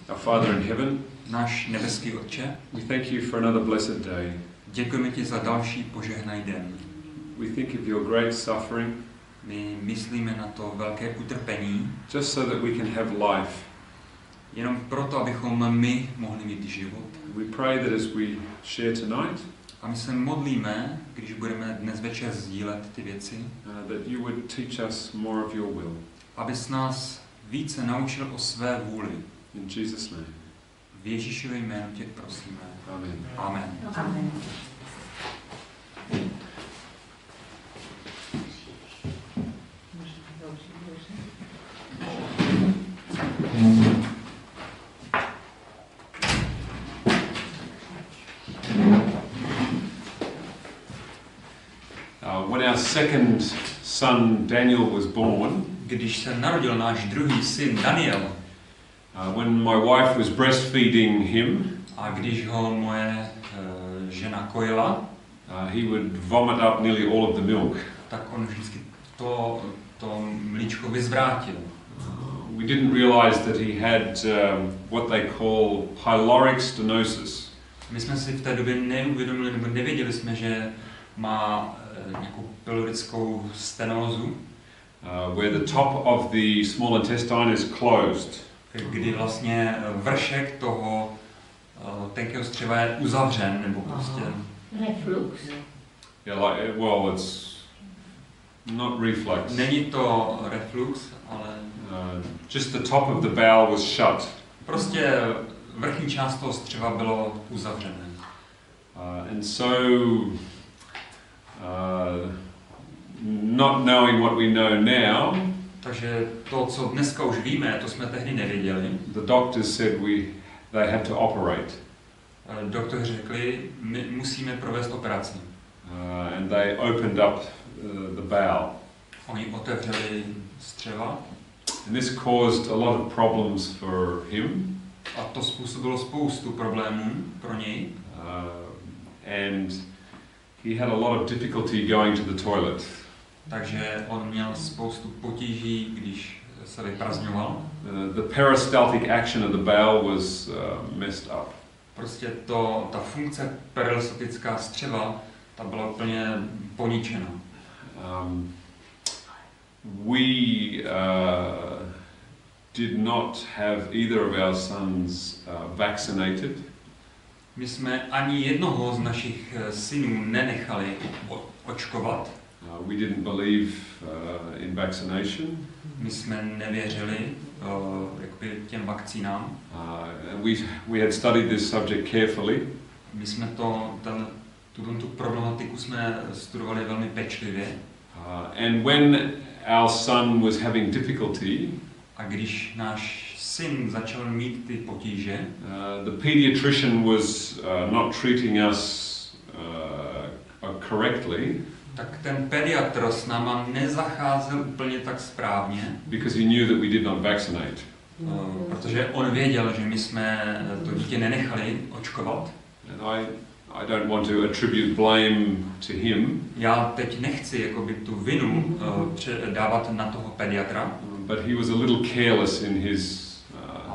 Our Father in heaven, náš nebeský Otče, we thank you for another blessed day. děkujeme ti za další požehnaný den. We think of your great suffering, My myslíme na to velké utrpení, just so that we can have life. jenom proto, abychom my mohli mít život. We pray that as we share tonight, A my se modlíme, když budeme dnes večer sdílet ty věci, that you would teach us more of your will. abys nás více naučil o své vůli. In Jesus' name. V Ježíšově jménu tě prosíme. Amen. Amen. Amen. When our second son Daniel was born, Když se narodil náš druhý syn Daniel, when my wife was breastfeeding him, a když ho moje žena kojila, he would vomit up nearly all of the milk. tak on vždycky to mlíčko vyzvrátil. We didn't realize that he had what they call pyloric stenosis. My jsme si v té době neuvědomili, nebo nevěděli jsme, že má nějakou pylorickou stenózu, Where the top of the small intestine is closed. kdy vlastně vršek toho tenkého střeva je uzavřen, nebo prostě... Reflux. Yeah, like, well, it's not reflux. Není to reflux, ale Just the top of the bowel was shut. prostě vrchní část toho střeva bylo uzavřené. And so, not knowing what we know now, Takže to, co dneska už víme, to jsme tehdy nevěděli. the doctors said they had to operate. Doktoři řekli, my musíme provést operaci. And they opened up the bowel. Oni otevřeli střeva And this caused a lot of problems for him. a to způsobilo spoustu problémů pro něj. And he had a lot of difficulty going to the toilet. Takže on měl spoustu potíží, když se vyprazňoval. The peristaltic action of the bowel was messed up. Prostě ta funkce peristaltická střeva, ta byla úplně poničena. We did not have either of our sons vaccinated. My jsme ani jednoho z našich synů nenechali očkovat. We didn't believe in vaccination. My jsme nevěřili jakoby těm vakcínám. We had studied this subject carefully. My jsme tuto problematiku jsme studovali velmi pečlivě. And when our son was having difficulty, A když náš syn začal mít ty potíže, the pediatrician was not treating us correctly. tak ten pediatr s náma nezacházel úplně tak správně, Because he knew that we did not vaccinate. protože on věděl, že my jsme to dítě nenechali očkovat. And I don't want to attribute blame to him. Já teď nechci jakoby tu vinu dávat na toho pediatra, But he was a little careless in his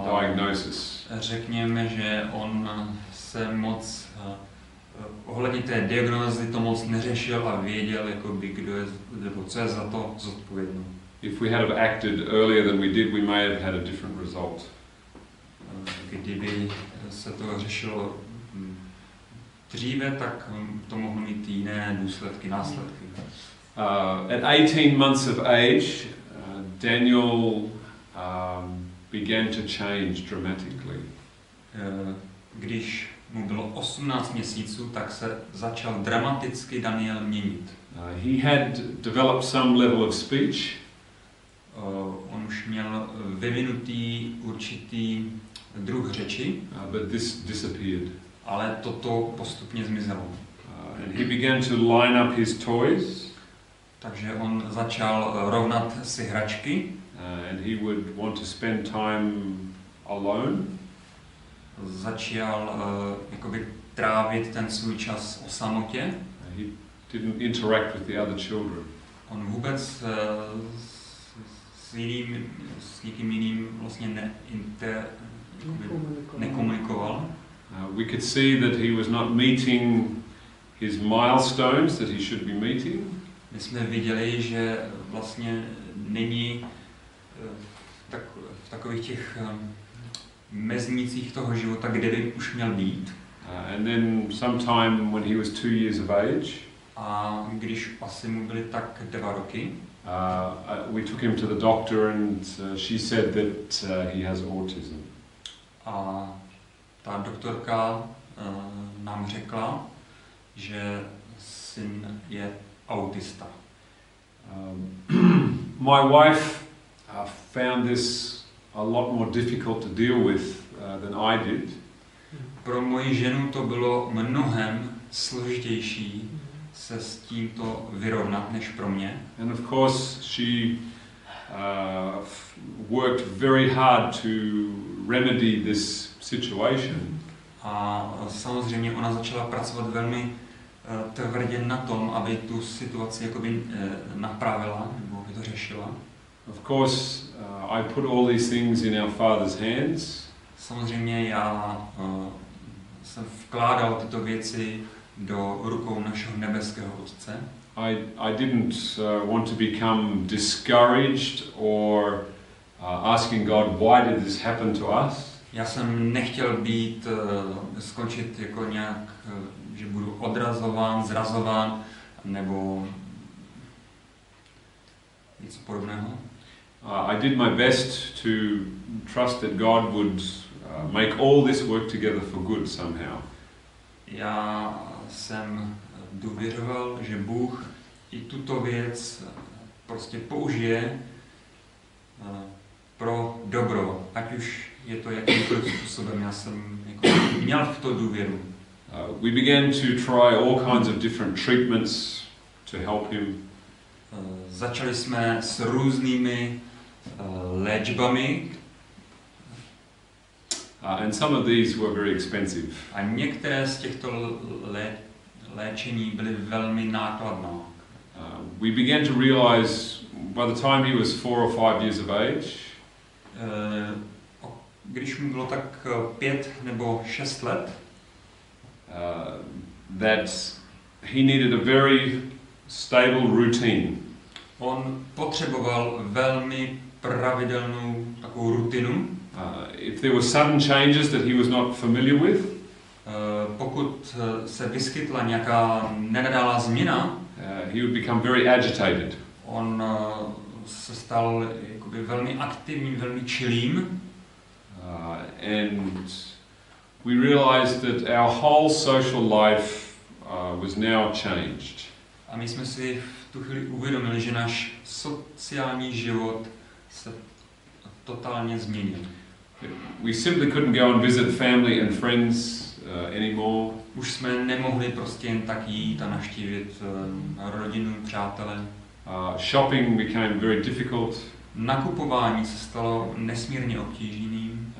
diagnosis. Řekněme, že on se moc ohledně té diagnózy to moc neřešil a věděl, jakoby, kdo je, nebo co je za to zodpovědný. If we had have acted earlier than we did, we may have had a different result. Kdyby se to řešilo dříve, tak to mohlo mít jiné důsledky, následky. At 18 months of age, Daniel began to change dramatically. Když mu bylo 18 měsíců, tak se začal dramaticky Daniel měnit. He had developed some level of speech. On už měl vyvinutý určitý druh řeči, But this disappeared. ale toto postupně zmizelo. And he began to line up his toys. Takže on začal rovnat si hračky. And he would want to spend time alone. Začal jakoby trávit ten svůj čas o samotě. He didn't interact with the other children. On vůbec s nikým jiným vlastně nekomunikoval. We could see that he was not meeting his milestones that he should be meeting. My jsme viděli, že vlastně není v takových těch meznících toho života, kde by už měl být. And then sometime when he was 2 years of age, a když asi mu byly tak 2 roky, we took him to the doctor and she said that he has autism. A ta doktorka nám řekla, že syn je autista. My wife found this a lot more difficult to deal with than I did. Pro moji ženu to bylo mnohem složitější se s tímto vyrovnat než pro mě. And of course she worked very hard to remedy this situation. A samozřejmě ona začala pracovat velmi tvrdě na tom, aby tu situaci jakoby napravila nebo aby to řešila. Of course, I put all these things in our Father's hands. Samozřejmě já jsem vkládal tyto věci do rukou našeho nebeského Otce. I didn't want to become discouraged or asking God, why did this happen to us? Já jsem nechtěl být, skončit jako nějak, že budu odrazován, zrazován, nebo něco podobného. I did my best to trust that God would make all this work together for good somehow. Já jsem důvěřoval, že Bůh i tuto věc prostě použije pro dobro, ať už je to jakýmkoliv způsobem. Já jsem jako měl v to důvěru. We began to try all kinds of different treatments to help him. Začali jsme s různými léčbami. And some of these were very expensive. A některé z těchto léčení byly velmi nákladné. We began to realize by the time he was 4 or 5 years of age, když mu bylo tak 5 nebo 6 let, that he needed a very stable routine. On potřeboval velmi pravidelnou takovou rutinu. If there were sudden changes that he was not familiar with, pokud se vyskytla nějaká nenadálá změna, he would become very agitated. On se stal jakoby velmi aktivním, velmi čilým. And we realized that our whole social life was now changed. A my jsme si v tu chvíli uvědomili, že náš sociální život se totálně změnil. We simply couldn't go and visit family and friends anymore. Už jsme nemohli prostě jen tak jít a navštívit rodinu, přátele. Shopping became very difficult. Nakupování se stalo nesmírně obtížným.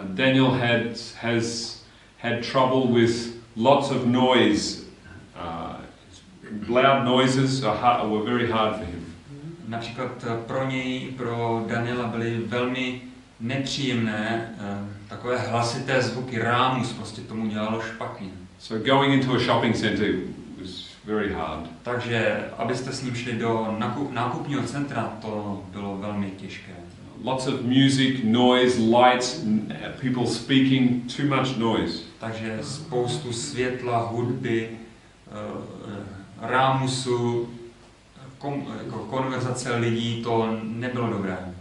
Daniel had trouble with lots of noise. Loud noises were very hard for him. Například pro něj, pro Daniela byly velmi nepříjemné takové hlasité zvuky, rámus, prostě tomu dělalo špatně. So going into a shopping center was very hard. Takže abyste s ním šli do nákupního centra, to bylo velmi těžké. Lots of music, noise, lights, people speaking, too much noise. Takže spoustu světla, hudby, rámusu, jako konverzace lidí, to nebylo dobré.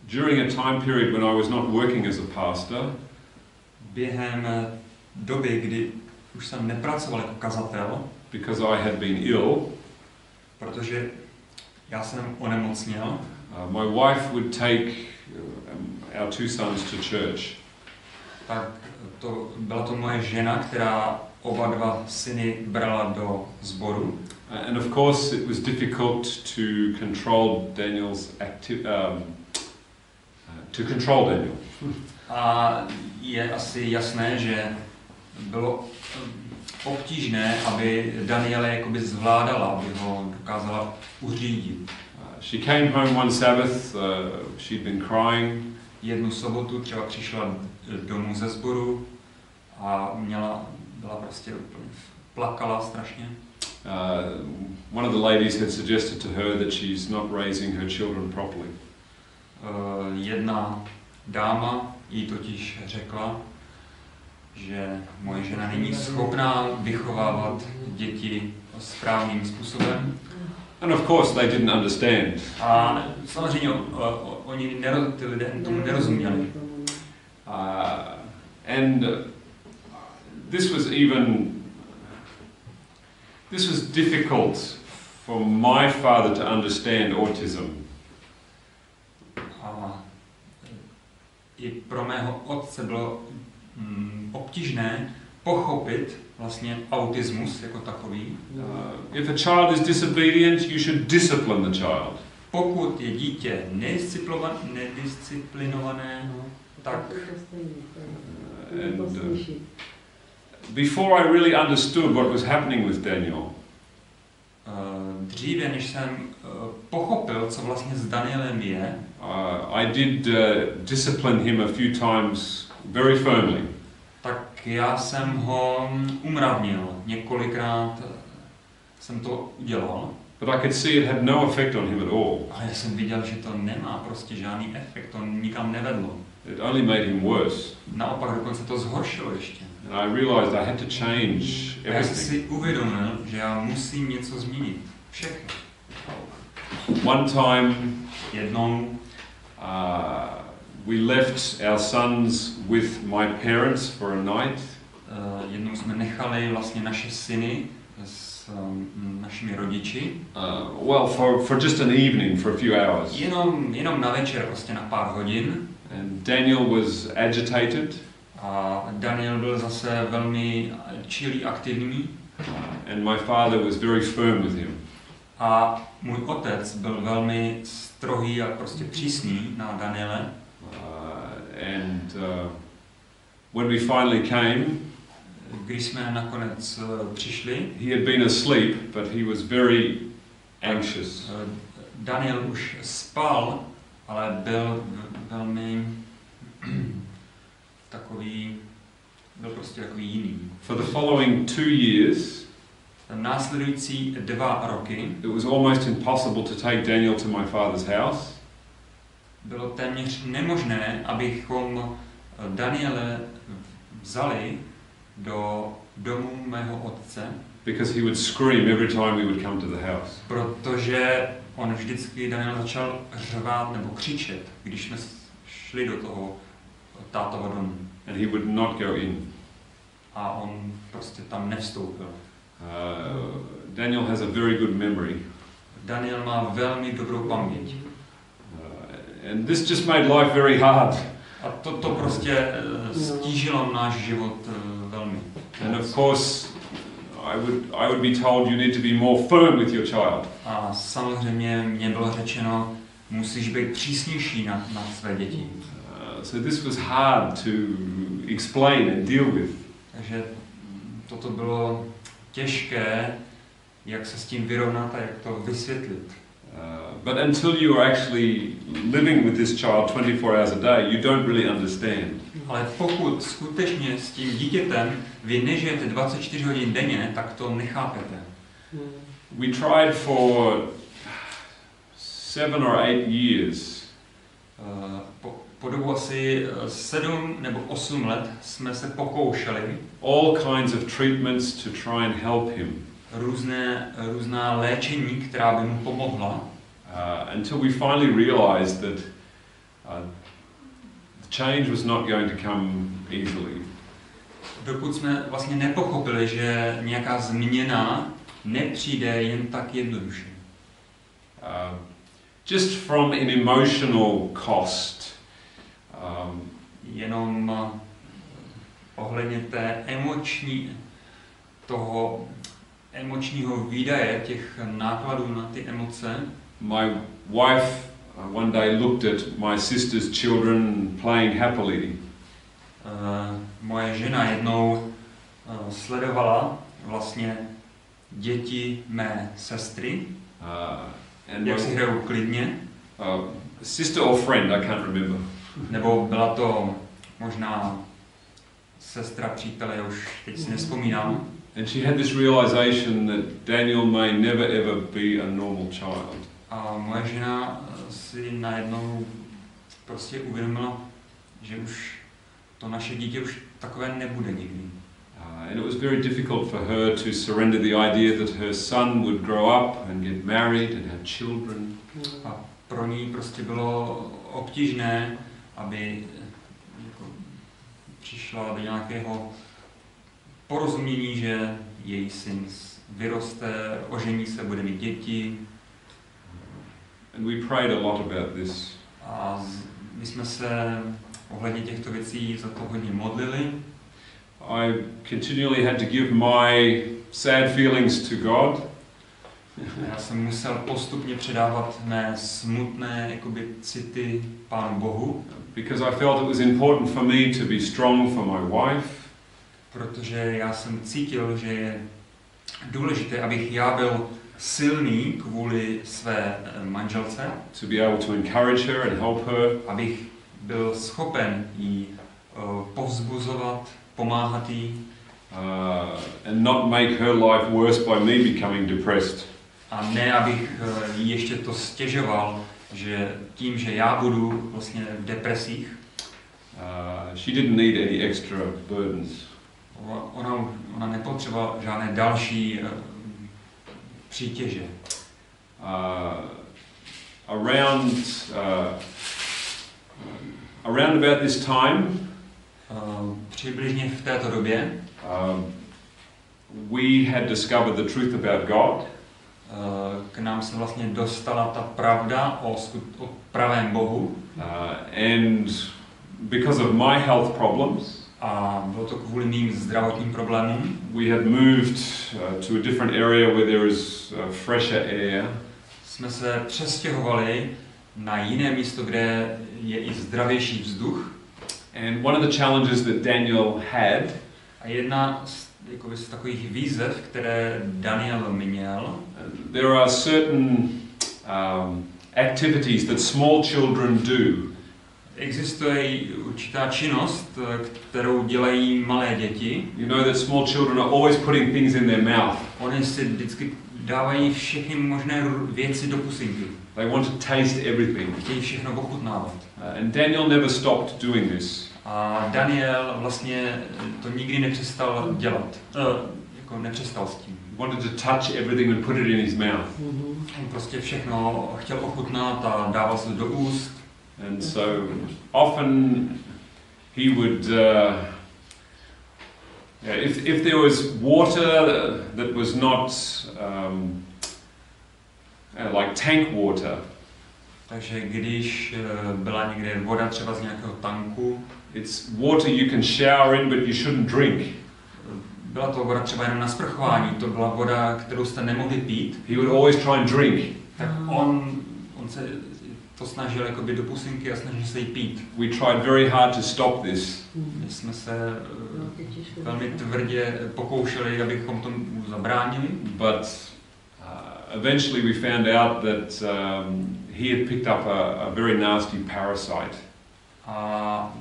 During a time period when I was not working as a pastor, během doby, kdy už jsem nepracoval jako kazatel, because I had been ill, protože já jsem onemocněl, my wife would take our 2 sons to church. Tak byla to moje žena, která oba 2 syny brala do sboru. And of course it was difficult to control Daniel's to control Daniel. A je asi jasné, že bylo obtížné, aby Daniele jakoby zvládala, aby ho dokázala uřídit. She came home one Sabbath, she'd been crying. Jednu sobotu třeba přišla domů ze sboru a byla prostě úplně, plakala strašně. One of the ladies had suggested to her that she's not raising her children properly. Jedna dáma jí totiž řekla, že moje žena není schopná vychovávat děti správným způsobem. And of course they didn't understand. A samozřejmě oni ty lidé tomu nerozuměli. And this was difficult for my father to understand autism. A i pro mého otce bylo obtížné pochopit vlastně autismus jako takový. If a child is disobedient, you should discipline the child. Pokud je dítě nedisciplinované, tak before I really understood what was happening with Daniel, dříve než jsem pochopil, co vlastně s Danielem je, I did discipline him a few times very firmly. Tak já jsem ho umravnil, několikrát jsem to udělal. But I could see it had no effect on him at all. Ale já jsem viděl, že to nemá prostě žádný efekt, to nikam nevedlo. It only made him worse. Naopak dokonce to zhoršilo ještě. And I realized I had to change everything. Já jsem si everything. uvědomil, že já musím něco změnit. Všechno. One time, Jednou we left our sons with my parents for a night. Jednou jsme nechali vlastně naše syny s našimi rodiči. Well, for just an evening, for a few hours. Jenom na večer, prostě na pár hodin. And Daniel was agitated. A Daniel byl zase velmi čilý, aktivní. And my father was very firm with him. A můj otec byl velmi strohý a prostě přísný na Daniele. When we finally came, když jsme nakonec přišli, he had been asleep, but he was very anxious. Daniel už spal, ale byl velmi byl prostě takový jiný. For the following 2 years, následující 2 roky, it was almost impossible to take Daniel to my father's house. Bylo téměř nemožné, abychom Daniele vzali do domu mého otce, Because he would scream every time we would come to the house. Protože on vždycky Daniel začal řvát nebo křičet, když jsme šli do toho tátovo domu. And he would not go in. A on prostě tam nevstoupil. Daniel has a very good memory. Daniel má velmi dobrou paměť. And this just made life very hard. A to prostě stížilo náš život velmi. And of course, I would be told you need to be more firm with your child. A samozřejmě mě bylo řečeno, musíš být přísnější na své děti. So this was hard to explain and deal with. Takže toto bylo těžké, jak se s tím vyrovnat a jak to vysvětlit. But until you are actually living with this child 24 hours a day, you don't really understand. Ale pokud skutečně s tím dítětem vy nežijete 24 hodin denně, tak to nechápete. We tried for 7 or 8 years. Po dobu asi 7 nebo 8 let jsme se pokoušeli all kinds of treatments to try and help him. Různá léčení, která by mu pomohla. Until we finally realized that the change was not going to come easily. Dokud jsme vlastně nepochopili, že nějaká změna nepřijde jen tak jednoduše. Just from an emotional cost. Jenom ohledně toho emočního výdaje, těch nákladů na ty emoce. My wife one day looked at my sister's children playing happily. Moje žena jednou sledovala vlastně děti mé sestry, and jak si hrajou klidně, sister or friend, I can't remember. Nebo byla to možná sestra, přítele, já už teď si nevzpomínám. And she had this realization that Daniel may never ever be a normal child. A moje žena si najednou prostě uvědomila, že už to naše dítě už takové nebude nikdy. And it was very difficult for her to surrender the idea that her son would grow up and get married and have children. A pro ní prostě bylo obtížné, aby jako přišla do nějakého porozumění, že její syn vyroste, ožení se, bude mít děti. And we prayed a lot about this. A my jsme se ohledně těchto věcí za to hodně modlili. I continually had to give my sad feelings to God. Já jsem musel postupně předávat mé smutné jakoby city Pánu Bohu. Because I felt it was important for me to be strong for my wife. Protože já jsem cítil, že je důležité, abych já byl silný kvůli své manželce. To be able to encourage her and help her. Abych byl schopen jí povzbuzovat, pomáhat jí. And not make her life worse by me becoming depressed. A ne, abych jí ještě to stěžoval, že tím, že já budu vlastně v depresích. She didn't need any extra burdens. Ona nepotřebovala žádné další přítěže. Around about this time, přibližně v této době, we had discovered the truth about God. K nám se vlastně dostala ta pravda o pravém Bohu. And because of my health problems, a bylo to kvůli mým zdravotním problémům, we had moved to a different area where there is fresher air. Jsme se přestěhovali na jiné místo, kde je i zdravější vzduch. And one of the challenges that Daniel had, a jedna z takových výzev, které Daniel měl, there are certain activities that small children do. Existuje určitá činnost, kterou dělají malé děti. You know that small children are always putting things in their mouth. Oni si vždycky dávají všechny možné věci do pusinky. They want to taste everything. Chtějí všechno ochutnávat. And Daniel never stopped doing this. A Daniel vlastně to nikdy nepřestal dělat. Jako nepřestal s tím. He wanted to touch everything and put it in his mouth. On prostě všechno chtěl ochutnat a dával se do úst. And so often he would, if there was water that was not like tank water. Takže když byla někde voda třeba z nějakého tanku, it's water you can shower in, but you shouldn't drink. Byla to voda třeba jenom na sprchování, to byla voda, kterou jste nemohli pít. He would always try and drink. Tak on se to snažil jakoby do pusinky a snažil se jí pít. We tried very hard to stop this. My jsme se velmi tvrdě pokoušeli, abychom tomu zabránili. But eventually we found out that he had picked up a very nasty parasite. A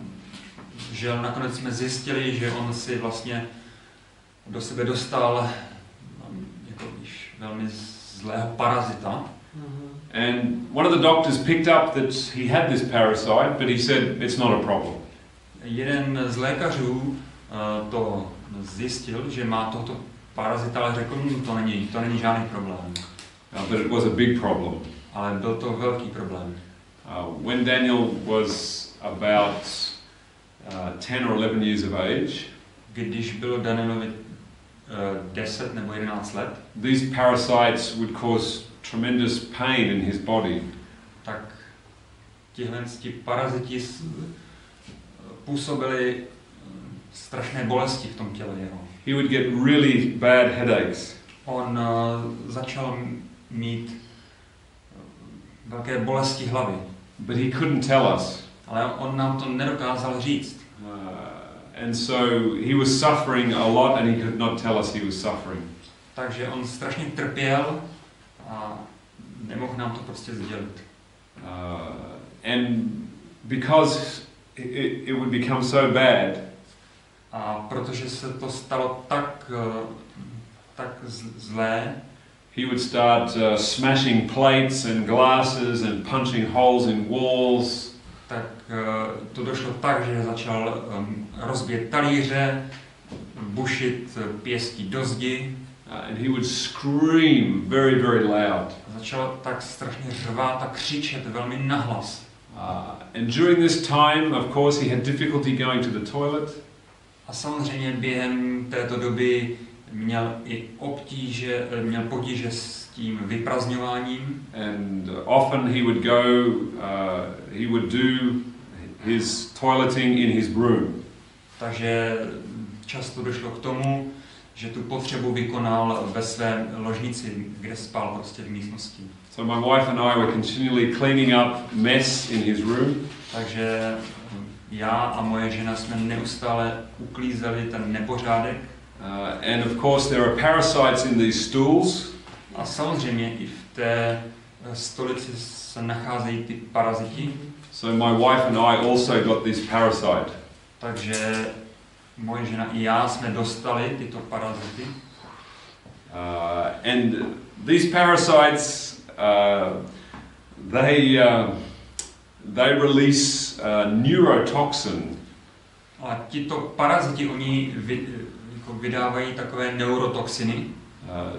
že nakonec jsme zjistili, že on si vlastně do sebe dostal jako velmi zlého parazita. And one of the doctors picked up that he had this parasite, but he said it's not a problem. Jeden z lékařů to zjistil, že má tohoto parazita, ale řekl, to není žádný problém. But it was a big problem. Ale byl to velký problém. When Daniel was about 10 or 11 years of age, když bylo Danielovi 10 nebo 11 let, these parasites would cause tremendous pain in his body. Tak tihle paraziti působili strašné bolesti v tom těle jeho. He would get really bad headaches. On začal mít velké bolesti hlavy. But he couldn't tell us. Ale on nám to nedokázal říct. And so he was suffering a lot and he could not tell us he was suffering. Takže on strašně trpěl a nemohl nám to prostě sdělit. And because it would become so bad, a protože se to stalo tak zlé, he would start smashing plates and glasses and punching holes in walls. Tak to došlo tak, že začal rozbíjet talíře, bušit pěstí do zdi. And he would scream very, very loud. Začal tak strašně řvát a křičet velmi nahlas. And during this time, of course, he had difficulty going to the toilet. A samozřejmě během této doby měl potíže s tím vyprazňováním. And often he would he would do his toileting in his room. Takže často došlo k tomu, že tu potřebu vykonal ve své ložnici, kde spal prostě v místnosti. So my wife and I were continually cleaning up mess in his room. Takže já a moje žena jsme neustále uklízeli ten nepořádek. And of course there are parasites in these stools. A samozřejmě i v té stolici se nacházejí ty paraziti. So my wife and I also got this parasite. Takže moje žena i já jsme dostali tyto parazity. And these parasites, they release neurotoxin. A tito paraziti, oni vydávají takové neurotoxiny.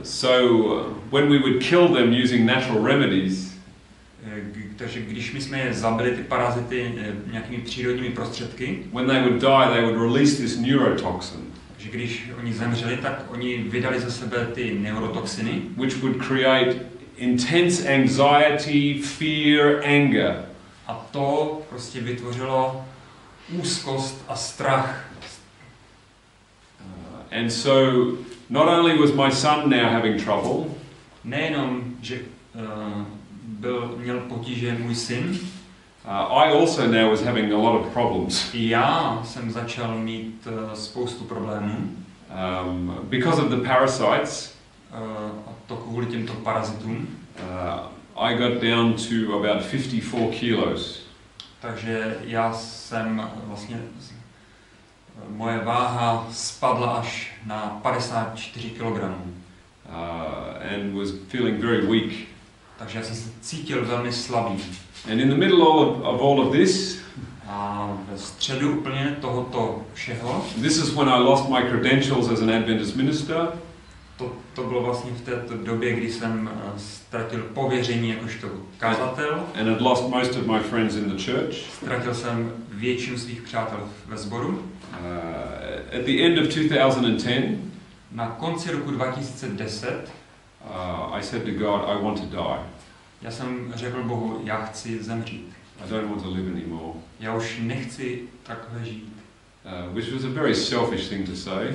So when we would kill them using natural remedies, takže když my jsme je zabili, ty parazity, nějakými přírodními prostředky, when they would die, they would release this neurotoxin. Takže když oni zemřeli, tak oni vydali ze sebe ty neurotoxiny, which would create intense anxiety, fear, anger. A to prostě vytvořilo úzkost a strach. And so not only was my son now having trouble, nejenom, že měl potíže můj syn, I also now was having a lot of problems. I já jsem začal mít spoustu problémů. Because of the parasites, a to kvůli těmto parazitům. I got down to about 54 kilos. Takže já jsem vlastně moje váha spadla až na 54 kg. And was feeling very weak. Takže já jsem se cítil velmi slabý. And in the middle of all of this, a ve středu úplně tohoto všeho, this is when I lost my credentials as an Adventist minister. To bylo vlastně v této době, kdy jsem ztratil pověření jakožto kazatel. And had lost most of my friends in the church. Ztratil jsem většinu svých přátel ve sboru. At the end of 2010, na konci roku 2010, I said to God, I want to die. Já jsem řekl Bohu, já chci zemřít. I don't want to live anymore. Já už nechci takhle žít. Which was a very selfish thing to say.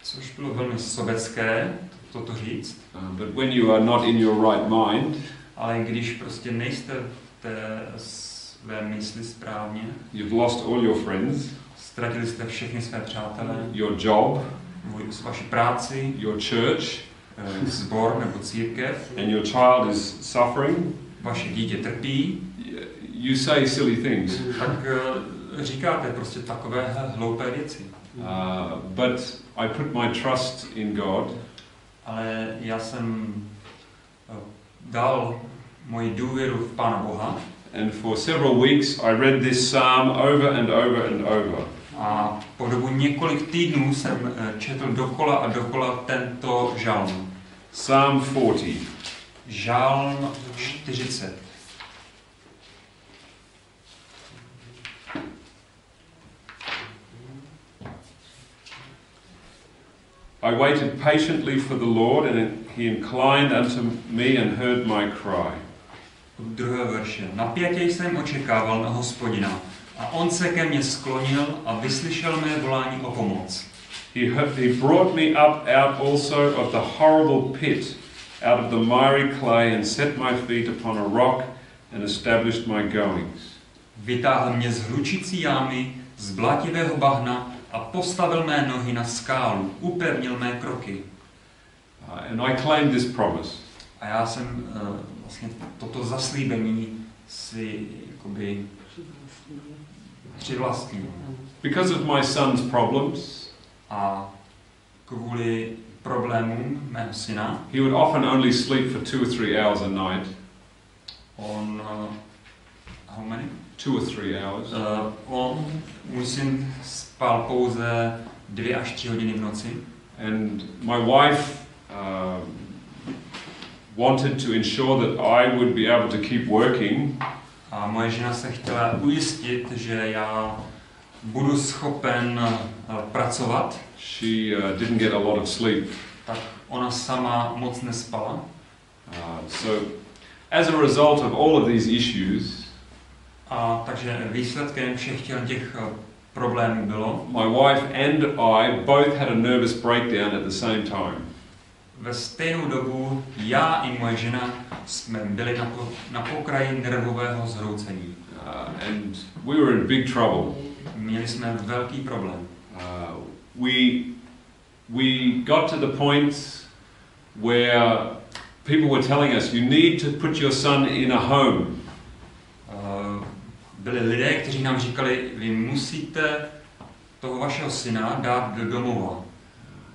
Což bylo velmi sobecké toto říct. But when you are not in your right mind, ale když prostě nejste v té své mysli správně, you've lost all your friends, ztratili jste všechny své přátelé, your job, vaši práci, your church, sbor nebo církev, and your child is suffering, vaše dítě trpí, you say silly things. Tak říkáte prostě takové hloupé věci. But I put my trust in God. Ale já jsem dal moji důvěru v Pána Boha. And for several weeks I read this psalm over and over and over. A po dobu několik týdnů jsem četl dokola a dokola tento žalm. Psalm 40. Žalm 40. I waited patiently for the Lord, and he inclined unto me and heard my cry. Od druhého verše. Napjatě jsem očekával na Hospodina, a on se ke mně sklonil a vyslyšel mé volání o pomoc. He brought me up out also of the horrible pit, out of the miry clay, and set my feet upon a rock, and established my goings. Vytáhl mě z hlučící jámy, z blátivého bahna a postavil mé nohy na skálu, upevnil mé kroky. And I claimed this promise. A já jsem vlastně toto zaslíbení si jakoby přivlastnil. Because of my son's problems, A kvůli problémům mého syna, he would often only sleep for 2 or 3 hours a night. on, how many? 2 or 3 hours. Můj syn spal pouze 2 až 3 hodiny v noci. And my wife wanted to ensure that I would be able to keep working. A moje žena se chtěla ujistit, že já budu schopen pracovat. She didn't get a lot of sleep. Tak ona sama moc nespala. So, as a result of all of these issues, A takže výsledkem všech těch problémů bylo, my wife and I both had a nervous breakdown at the same time. ve stejnou dobu já i moje žena jsme byli na pokraji nervového zhroucení. And we were in big trouble. Měli jsme velký problém. We got to the point where people were telling us, you need to put your son in a home. Byli lidé, kteří nám říkali, vy musíte toho vašeho syna dát do domova.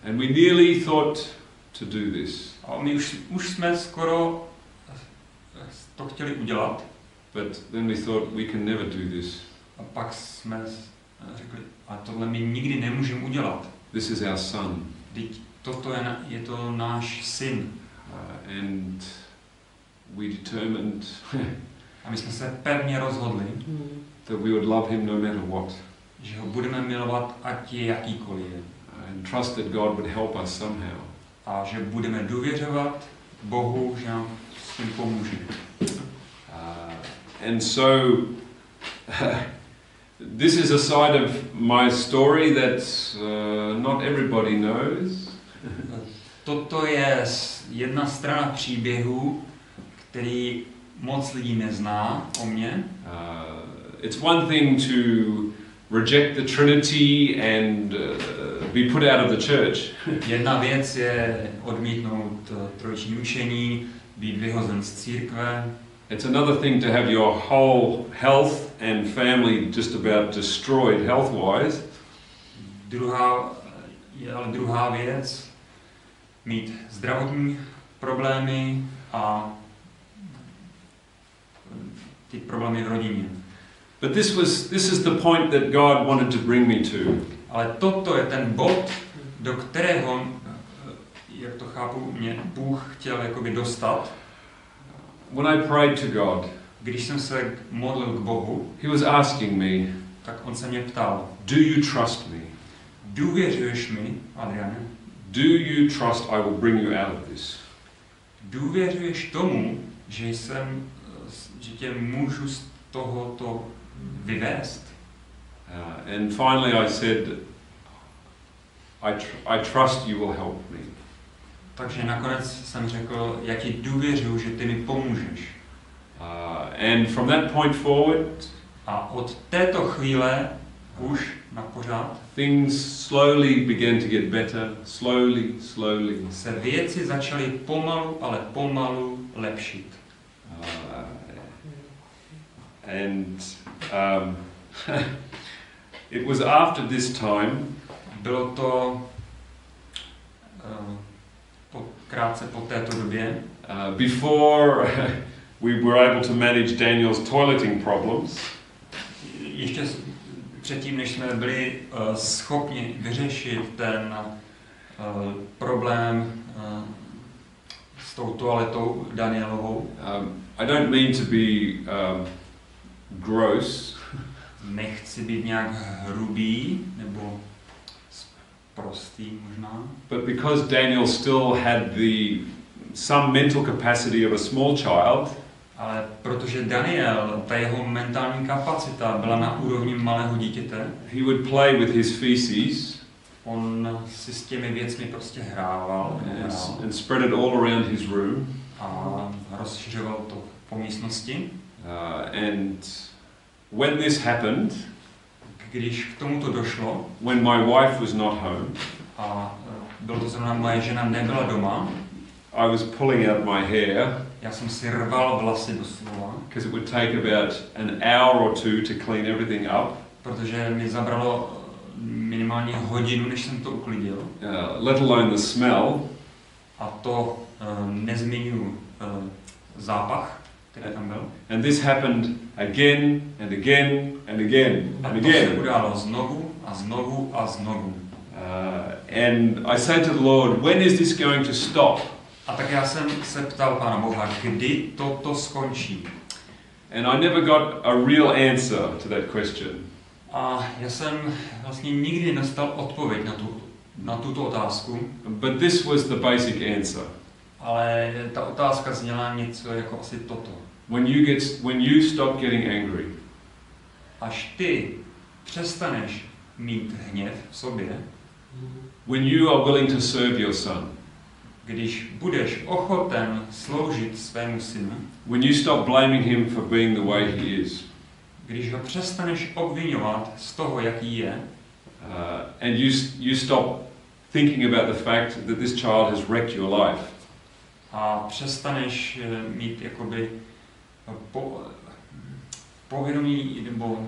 And we nearly thought to do this. A my už jsme skoro to chtěli udělat. But then we thought we can never do this. A pak jsme řekli, ale tohle my nikdy nemůžeme udělat. This is our son. Vždyť toto je to náš syn. And we determined A my jsme se pevně rozhodli, that we would love him no matter what. že ho budeme milovat, ať je jakýkoliv. And trust that God would help us somehow. A že budeme důvěřovat Bohu, že nám s tím pomůže. And so this is a side of my story that not everybody knows. Toto je jedna strana příběhu, který moc lidí nezná o mě. It's one thing to reject the Trinity and be put out of the church. Jedna věc je odmítnout trojiční učení, být vyhozen z církve. It's another thing to have your whole health and family just about destroyed health-wise. Druhá věc, mít zdravotní problémy a ty problémy v rodině. But this is the point that God wanted to bring me to. Ale toto je ten bod, do kterého, jak to chápu, mě Bůh chtěl jakoby dostat. When I prayed to God, když jsem se modlil k Bohu, He was asking me, tak on se mě ptal, do you trust me? Důvěřuješ mi, Adriane? Do you trust I will bring you out of this? Důvěřuješ tomu, že tě můžu z tohoto vyvést? And finally I said, I trust you will help me. Takže nakonec jsem řekl, já ti důvěřuji, že ty mi pomůžeš. And from that point forward, a od této chvíle už na pořád, things slowly began to get better, slowly. Se věci začaly pomalu, ale pomalu lepšit. And it was after this time. Bylo to krátce po této době. Before we were able to manage Daniel's toileting problems. Ještě předtím, než jsme byli schopni vyřešit ten problém s tou toaletou Danielovou. I don't mean to be gross. Nechci být nějak hrubý nebo prostý možná. But because Daniel still had some mental capacity of a small child, ale protože Daniel, ta jeho mentální kapacita byla na úrovni malého dítěte, he would play with his feces. On si s těmi věcmi prostě hrával and spread it all around his room. A rozšiřoval to po místnosti. And when this happened, když k tomuto došlo, when my wife was not home, a bylo to zrovna moje žena nebyla doma, I was pulling out my hair já jsem si rval vlasy doslova, because it would take about an hour or two to clean everything up. protože mi zabralo minimálně hodinu, než jsem to uklidil. Let alone the smell. A to nezmiňuji zápach, který tam byl. And this happened again and again and again A and to se again. událo znovu a znovu a znovu. And I said to the Lord, when is this going to stop? A tak já jsem se ptal Pána Boha, kdy toto skončí. And I never got a real answer to that question. A já jsem vlastně nikdy nedostal odpověď na tuto otázku. But this was the basic answer. Ale ta otázka zněla něco jako asi toto. When you stop getting angry, Až ty přestaneš mít hněv v sobě, when you are willing to serve your son, když budeš ochoten sloužit svému synu, when you stop blaming him for being the way he is, když ho přestaneš obvinovat z toho, jaký je, and you stop thinking about the fact that this child has wrecked your life, a přestaneš mít jakoby povědomí, nebo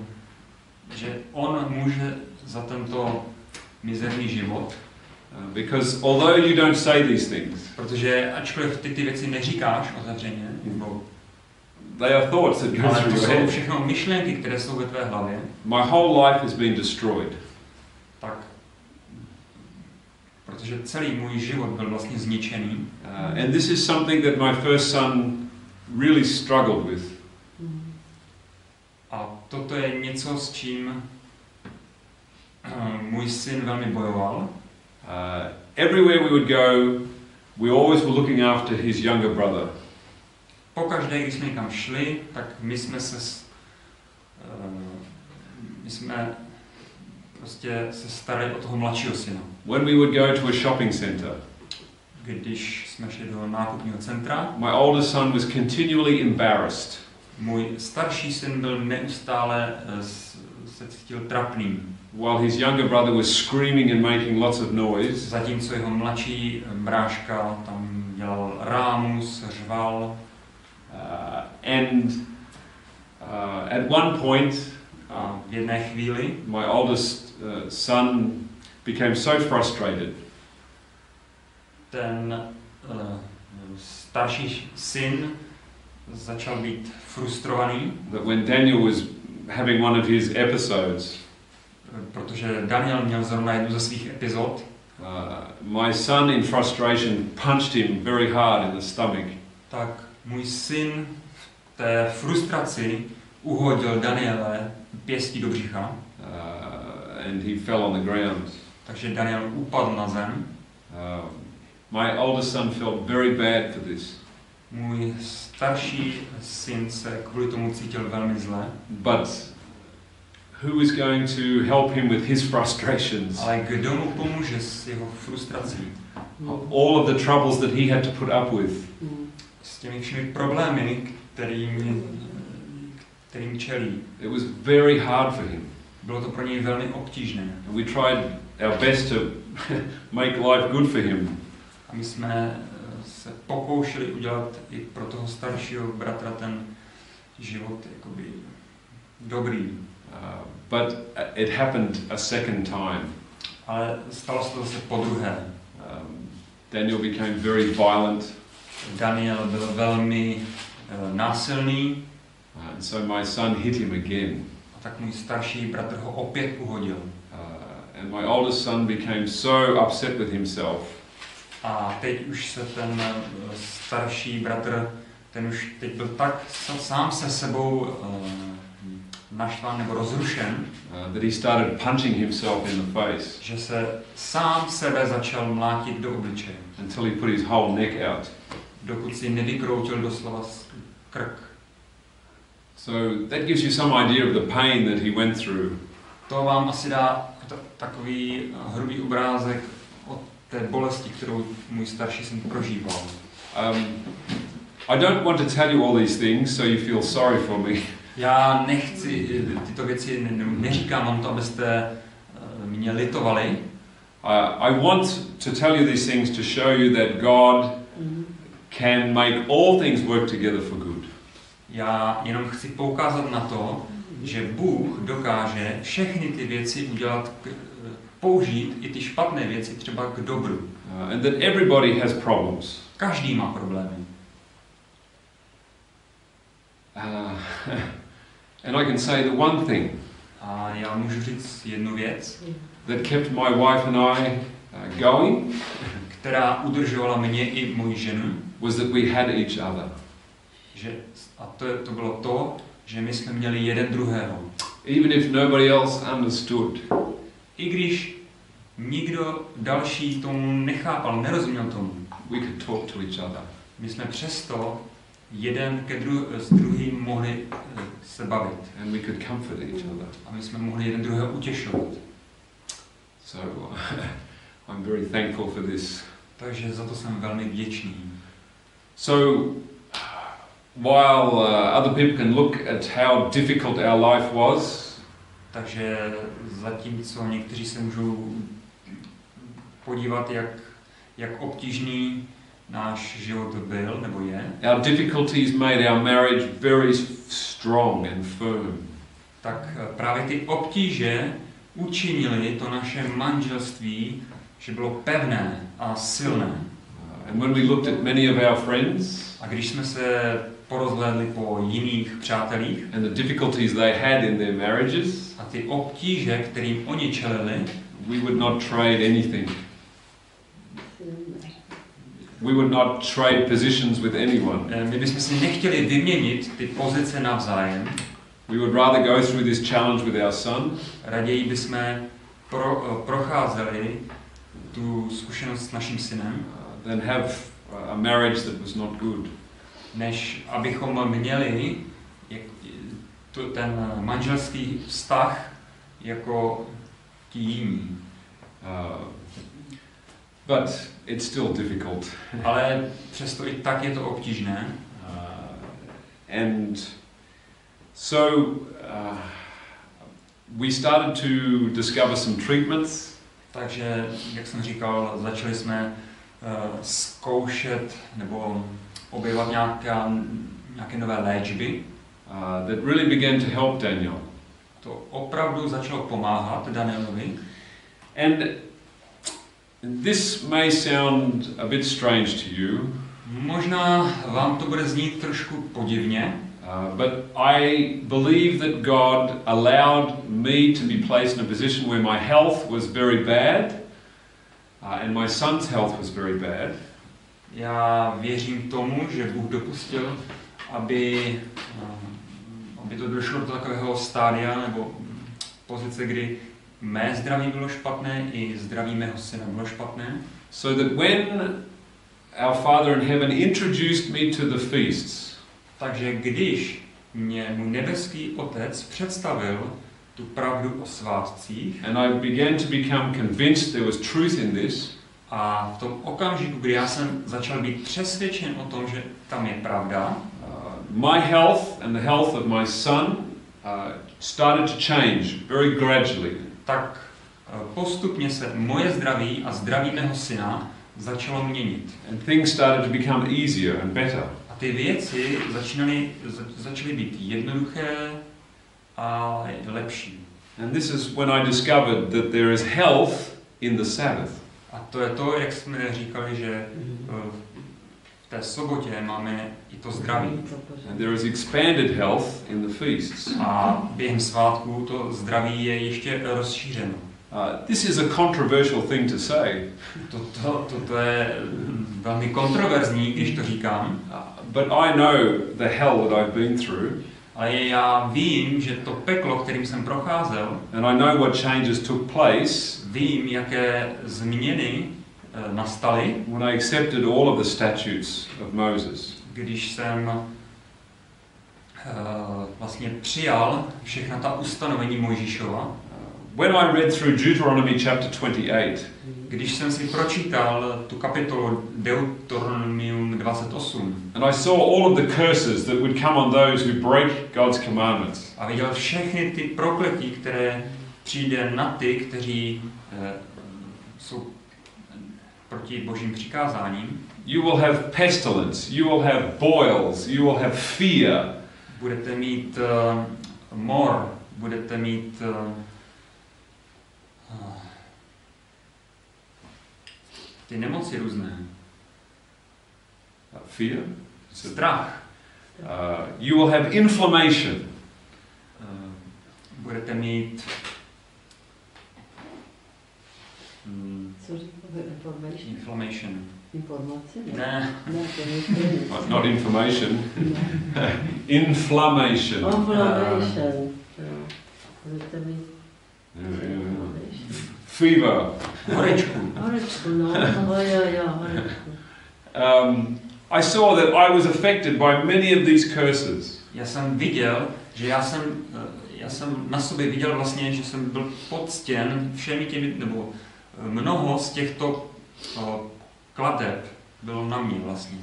že on může za tento mizerný život, because although you don't say these things, protože ačkoliv ty věci neříkáš otevřeně, nebo they are thoughts that go ale through to your jsou head. všechno myšlenky, které jsou ve tvé hlavě, My whole life has been destroyed. tak protože celý můj život byl vlastně zničený. And this is something that my first son really struggled with. A toto je něco, s čím můj syn velmi bojoval. Everywhere we would go, we always were looking after his younger brother. Pokaždé, když jsme někam šli, tak my jsme prostě se starali o toho mladšího syna. When we would go to a shopping center, Když jsme šli do nákupního centra, my older son was continually embarrassed. můj starší syn byl neustále se cítil trapný. While his younger brother was screaming and making lots of noise. Zatímco jeho mladší bráška tam dělal rámus, řval. And at one point, A v jedné chvíli my oldest son became so frustrated ten starší syn začal být frustrovaný, that when Daniel was having one of his episodes, protože Daniel měl zrovna jednu ze svých epizod. My son in frustration punched him very hard in the stomach. Tak můj syn v té frustraci uhodil Daniele pěstí do břicha. And he fell on the ground. Takže Daniel upadl na zem. My older son felt very bad for this. Můj starší syn se kvůli tomu cítil velmi zle. But who is going to help him with his frustrations? Ale kdo mu pomůže s jeho frustrací? All of the troubles that he had to put up with. S těmi všemi problémy, kterým čelí. It was very hard for him. Bylo to pro něj velmi obtížné. And we tried our best to make life good for him. A my jsme se pokoušeli udělat i pro toho staršího bratra ten život jakoby dobrý. But it happened a second time. Ale stalo se to zase podruhé. Daniel became very violent. Daniel byl velmi násilný. And so my son hit him again. A tak můj starší bratr ho opět uhodil. And my oldest son became so upset with himself. A teď už se ten starší bratr, ten už teď byl tak sám se sebou naštván nebo rozrušen, that he started punching himself in the face. Že se sám sebe začal mlátit do obličeje. Until he put his whole neck out. Dokud si nevykroutil doslova krk. So that gives you some idea of the pain that he went through. To vám asi dá takový hrubý obrázek o té bolesti, kterou můj starší syn prožíval. I don't want to tell you all these things so you feel sorry for me. Já nechci tyto věci, neříkám vám to, abyste mě litovali. I want to tell you these things to show you that God can make all things work together for good. Já jenom chci poukázat na to, že Bůh dokáže všechny ty věci udělat, použít i ty špatné věci třeba k dobru. And that everybody has problems. Každý má problémy. And I can say the one thing A já můžu říct jednu věc, that kept my wife and I going, která udržovala mě i moji ženu, was that we had each other. To bylo to, že my jsme měli jeden druhého. Even if nobody else understood. I když nikdo další tomu nechápal, nerozuměl tomu. We could talk to each other. My jsme přesto jeden s druhým mohli se bavit. And we could comfort each other. A my jsme mohli jeden druhého utěšovat. So I'm very thankful for this. Takže za to jsem velmi vděčný. So while other people can look at how difficult our life was, takže zatímco někteří se můžou podívat, jak obtížný náš život byl nebo je, our difficulties made our marriage very strong and firm. Tak právě ty obtíže učinily to naše manželství, že bylo pevné a silné. And when we looked at many of our friends, a když jsme se porozhlédli po jiných přátelích, and the difficulties they had in their marriages, a ty obtíže, kterým oni čelili, we would not trade anything. We would not trade positions with anyone. My bychom si nechtěli vyměnit ty pozice navzájem. We would rather go through this challenge with our son. Raději bychom procházeli tu zkušenost s naším synem, than have a marriage that was not good. Než abychom měli ten manželský vztah jako ti jiní. But it's still difficult. Ale přesto i tak je to obtížné. And so we started to discover some treatments. Takže, jak jsem říkal, začali jsme zkoušet nebo objevovat nějaké nové léčby. That really began to help Daniel. To opravdu začalo pomáhat Danielovi. And this may sound a bit strange to you. Možná vám to bude znít trošku podivně. But I believe that God allowed me to be placed in a position where my health was very bad, and my son's health was very bad. Já věřím tomu, že Bůh dopustil, aby to došlo do takového stádia nebo pozice, kdy mé zdraví bylo špatné i zdraví mého syna bylo špatné. So that when our Father in heaven introduced me to the feasts, takže když mě můj nebeský Otec představil tu pravdu o svátcích, and I began to become convinced there was truth in this, a v tom okamžiku, kdy já jsem začal být přesvědčen o tom, že tam je pravda, my health and the health of my son started to change very gradually. Tak postupně se moje zdraví a zdraví mého syna začalo měnit. And things started to become easier and better. A ty věci začaly být jednoduché a lepší. And this is when I discovered that there is health in the Sabbath. A to je to, jak jsme říkali, že v té sobotě máme i to zdraví. And there is expanded health in the feasts. A během svátků to zdraví je ještě rozšířeno. This is a controversial thing to say. To je velmi kontroverzní, když to říkám. But I know the hell that I've been through. Ale já vím, že to peklo, kterým jsem procházel, and I know what changes took place. Vím, jaké změny nastaly. When I accepted all of the statutes of Moses. Když jsem vlastně přijal všechna ta ustanovení Mojžíšova. When I read through Deuteronomy chapter 28, když jsem si pročítal tu kapitolu Deuteronomium 28 and I saw all of the curses that would come on those who break God's commandments, a viděl všechny ty prokletí, které přijde na ty, kteří jsou proti božím přikázáním, you will have pestilence, you will have boils, you will have fear. Budete mít mor, budete mít ty nemoci různé. Fear? Strach. You will have inflammation. Budete mít Co říkáme? inflammation. Informace? Ne. Not information. Inflammation. Inflammation. Budete mít Fever. Horečku. horečku, no. Horečku. I saw that I was affected by many of these curses. Já jsem viděl, že já jsem na sobě viděl vlastně, že jsem byl poctěn všemi těmi, nebo mnoho z těchto kladeb bylo na mě vlastně.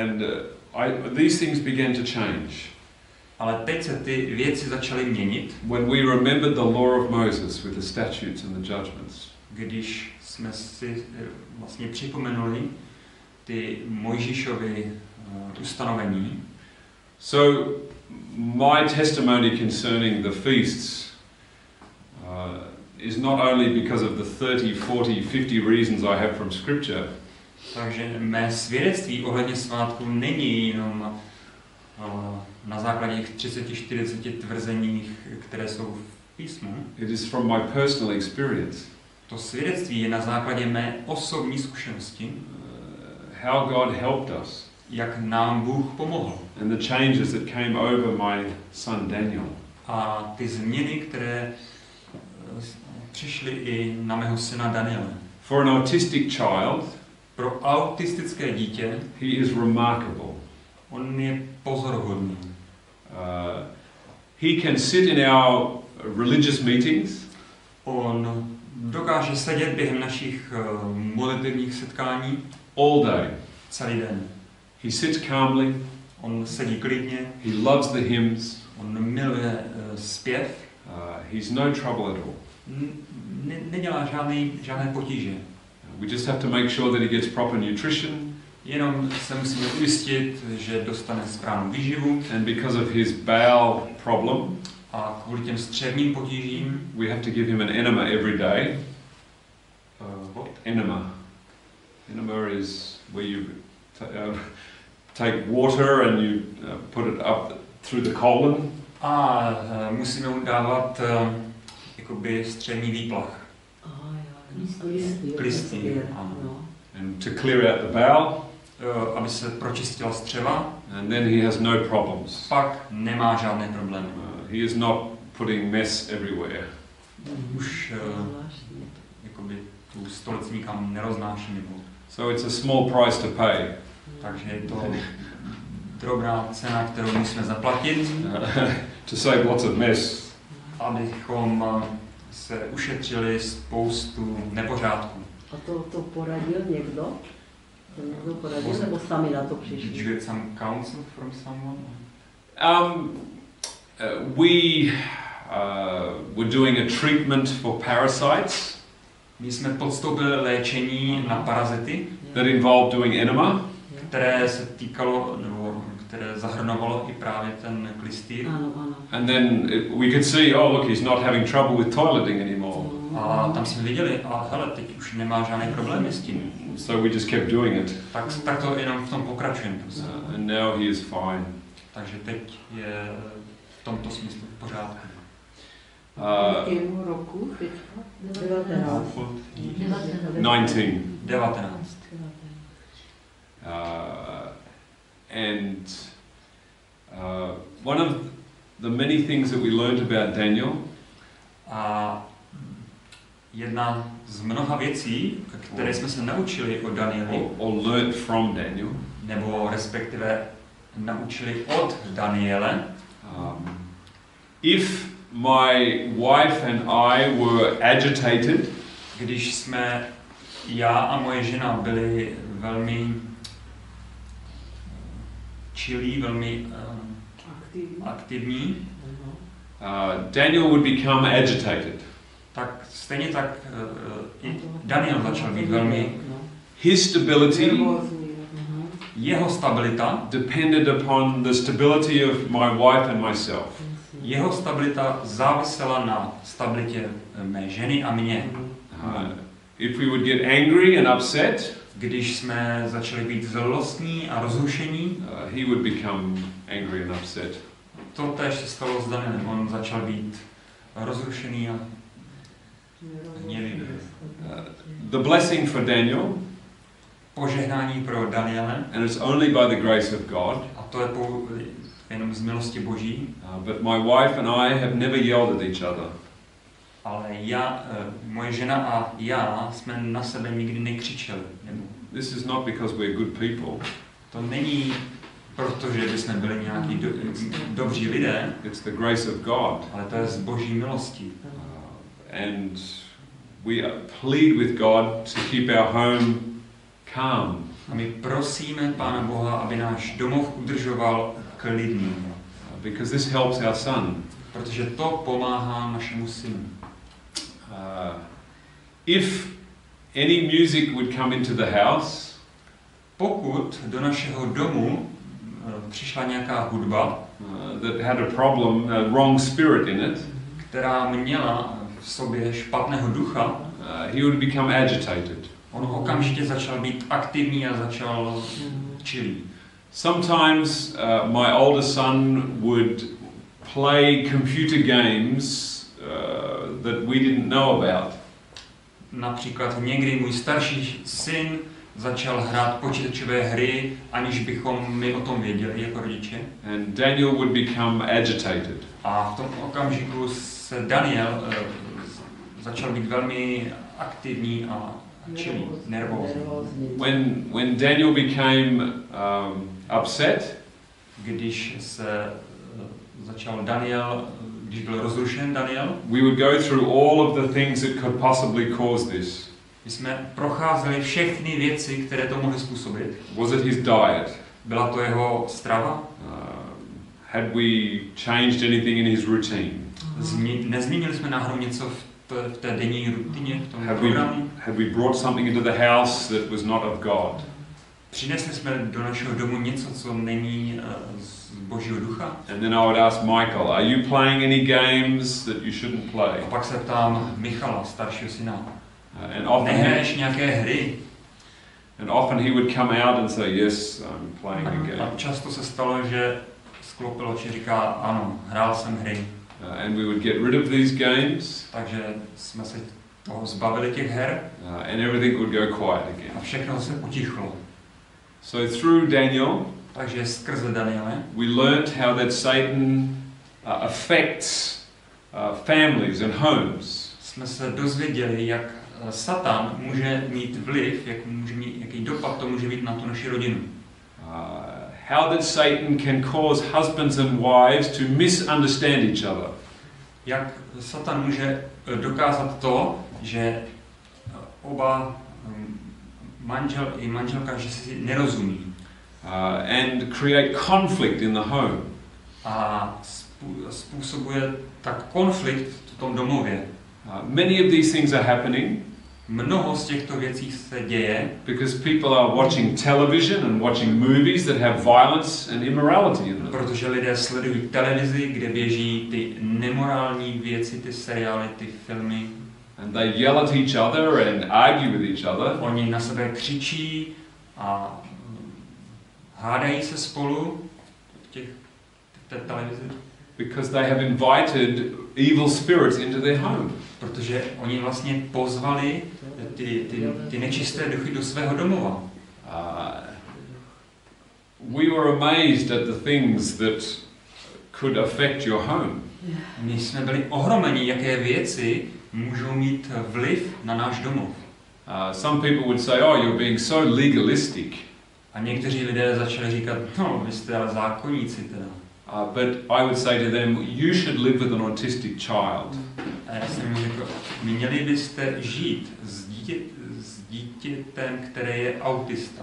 And these things began to change. Ale teď se ty věci začaly měnit. When we remembered the law of Moses with the statutes and the judgments. Když jsme si vlastně připomenuli ty Mojžíšovy ustanovení. So my testimony concerning the feasts is not only because of the 30, 40, 50 reasons I have from Scripture. Takže mé svědectví ohledně svátku není jenom na základě těch 30-40 tvrzeních, které jsou v písmu. It is from my personal experience. To svědectví je na základě mé osobní zkušenosti. How God helped us. Jak nám Bůh pomohl. And the changes that came over my son Daniel. A ty změny, které přišly i na mého syna Daniela. For an autistic child, pro autistické dítě, he is remarkable. On je pozoruhodný. He can sit in our religious meetings. On dokáže sedět během našich modlitevních setkání all day. Celý den. He sits calmly. On sedí klidně. He loves the hymns. On miluje zpěv. He's no trouble at all. Nedělá žádné potíže. We just have to make sure that he gets proper nutrition. Jenom se musíme ujistit, že dostane správnou výživu. And because of his bowel problem, a kvůli těm střevním potížím, we have to give him an enema every day. What? Enema. Enema is where you take water and you put it up through the colon. A musíme mu dávat jakoby střevní výplach. Klistý. And to clear out the bowel. Aby se pročistila střeva. And then he has no problems. Pak nemá žádné problémy. He is not putting mess everywhere. Už jakoby tu stolici nikam neroznáší nebo. So it's a small price to pay. Takže je to drobná cena, kterou musíme zaplatit. To save lots of mess. Abychom se ušetřili spoustu nepořádků. A to poradil někdo? To někdo poradil, nebo sami na to přišli? Did you get some counsel from someone? We were doing a treatment for parasites. My jsme podstoupili léčení na parazity. That involved doing enema. Které se týkalo, nebo které zahrnovalo i právě ten klistýr. And then we could see, oh look, he's not having trouble with toileting anymore. A tam jsme viděli, a hele, teď už nemá žádné problémy s tím. So we just kept doing it. Tak to jenom v tom pokračujeme. And now he is fine. Takže teď je v tomto smyslu v pořádku. Jakému roku? 19. 19. And one of the many things that we learned about Daniel. A jedna z mnoha věcí, které jsme se naučili o Danieli, or learned from Daniel, nebo respektive naučili od Daniele, if my wife and I were agitated, když jsme já a moje žena byli velmi čilí, velmi aktivní, Daniel would become agitated. tak stejně tak i Daniel začal být velmi. His stability Jeho stabilita depended upon the stability of my wife and myself. Jeho stabilita závisela na stabilitě mé ženy a mě. If we would get angry and upset, Když jsme začali být zlostní a rozrušení, he would become angry and upset. to též se stalo s Danielem. On začal být rozrušený a hněvivý. The blessing for Daniel, Požehnání pro Daniele, and it's only by the grace of God, a to je jenom z milosti Boží, but my wife and I have never yelled at each other. ale moje žena a já jsme na sebe nikdy nekřičeli. This is not because we're good people. To není proto, že bychom byli nějaký dobří lidé, It's the grace of God. ale to je z Boží milosti. And we plead with God to keep our home calm. A my prosíme Pána Boha, aby náš domov udržoval klidný. Because this helps our son. Protože to pomáhá našemu synu. If any music would come into the house, pokud do našeho domu přišla nějaká hudba, that had a problem, a wrong spirit in it, která měla v sobě špatného ducha, he would become agitated. on okamžitě začal být aktivní a začal čilý. Sometimes my older son would play computer games that we didn't know about. Například někdy můj starší syn začal hrát počítačové hry, aniž bychom my o tom věděli jako rodiče. And Daniel would become agitated. A v tom okamžiku se Daniel začal být velmi aktivní a čilý, nervózní. When Daniel became upset, Když se začal když byl rozrušen Daniel, we would go through all of the things that could possibly cause this. my jsme procházeli všechny věci, které to mohly způsobit. Was it his diet? Byla to jeho strava? Had we changed anything in his routine? Nezměnili jsme náhodou něco v té denní rutině, v tom programu? Had we brought something into the house that was not of God? Přinesli jsme do našeho domu něco, co není z Božího ducha? And then I would ask Michael, are you playing any games that you shouldn't play? A pak se ptám Michala, staršího syna. And Nehraješ nějaké hry? often he would come out and say, yes, I'm playing a game. A často se stalo, že sklopil oči a říká, ano, hrál jsem hry. And we would get rid of these games. Takže jsme se toho zbavili těch her. And everything would go quiet again. A všechno se utichlo. So through Daniel, Takže skrze Daniele, we learnt how that Satan affects families and homes. jsme se dozvěděli, jak Satan může mít vliv, jaký dopad to může mít na tu naši rodinu. How that Satan can cause husbands and wives to misunderstand each other. Jak Satan může dokázat to, že oba manžel i manželka, že si nerozumí. And create conflict in the home. A způsobuje tak konflikt v tom domově. Many of these things are happening. Mnoho z těchto věcí se děje, because people are watching television and watching movies that have violence and immorality in them. Protože lidé sledují televizi, kde běží ty nemorální věci, ty seriály, ty filmy. And they yell at each other and argue with each other. Oni na sebe křičí a hádají se spolu v té televizi. Because they have invited evil spirits into their home. Protože oni vlastně pozvali ty nečisté duchy do svého domova. We were amazed at the things that could affect your home. My jsme byli ohromeni, jaké věci můžou mít vliv na náš domov. Some people would say, oh, you're being so legalistic. A někteří lidé začali říkat, no, vy jste ale zákonníci teda. But I would say to them, you should live with an autistic child. A já jsem mu řekl, měli byste žít s dítětem, které je autista.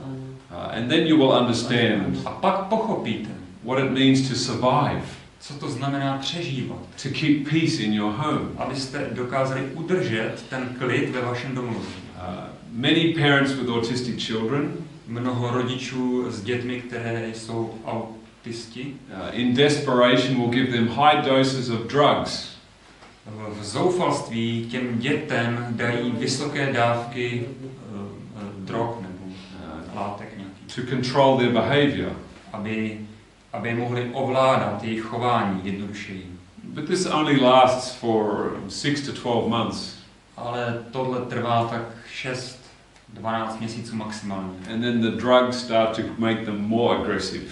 And then you will understand A pak pochopíte, what it means to survive, co to znamená přežívat. to keep peace in your home. Abyste dokázali udržet ten klid ve vašem domově. Many parents with autistic children, Mnoho rodičů s dětmi, které jsou autisti, in desperation will give them high doses of drugs. V zoufalství těm dětem dají vysoké dávky drog nebo látek nějakých, to control their behavior. aby mohli ovládat jejich chování jednodušeji. But this only lasts for 6 to 12 months. Ale tohle trvá tak 6-12 měsíců maximálně. And then the drugs start to make them more aggressive.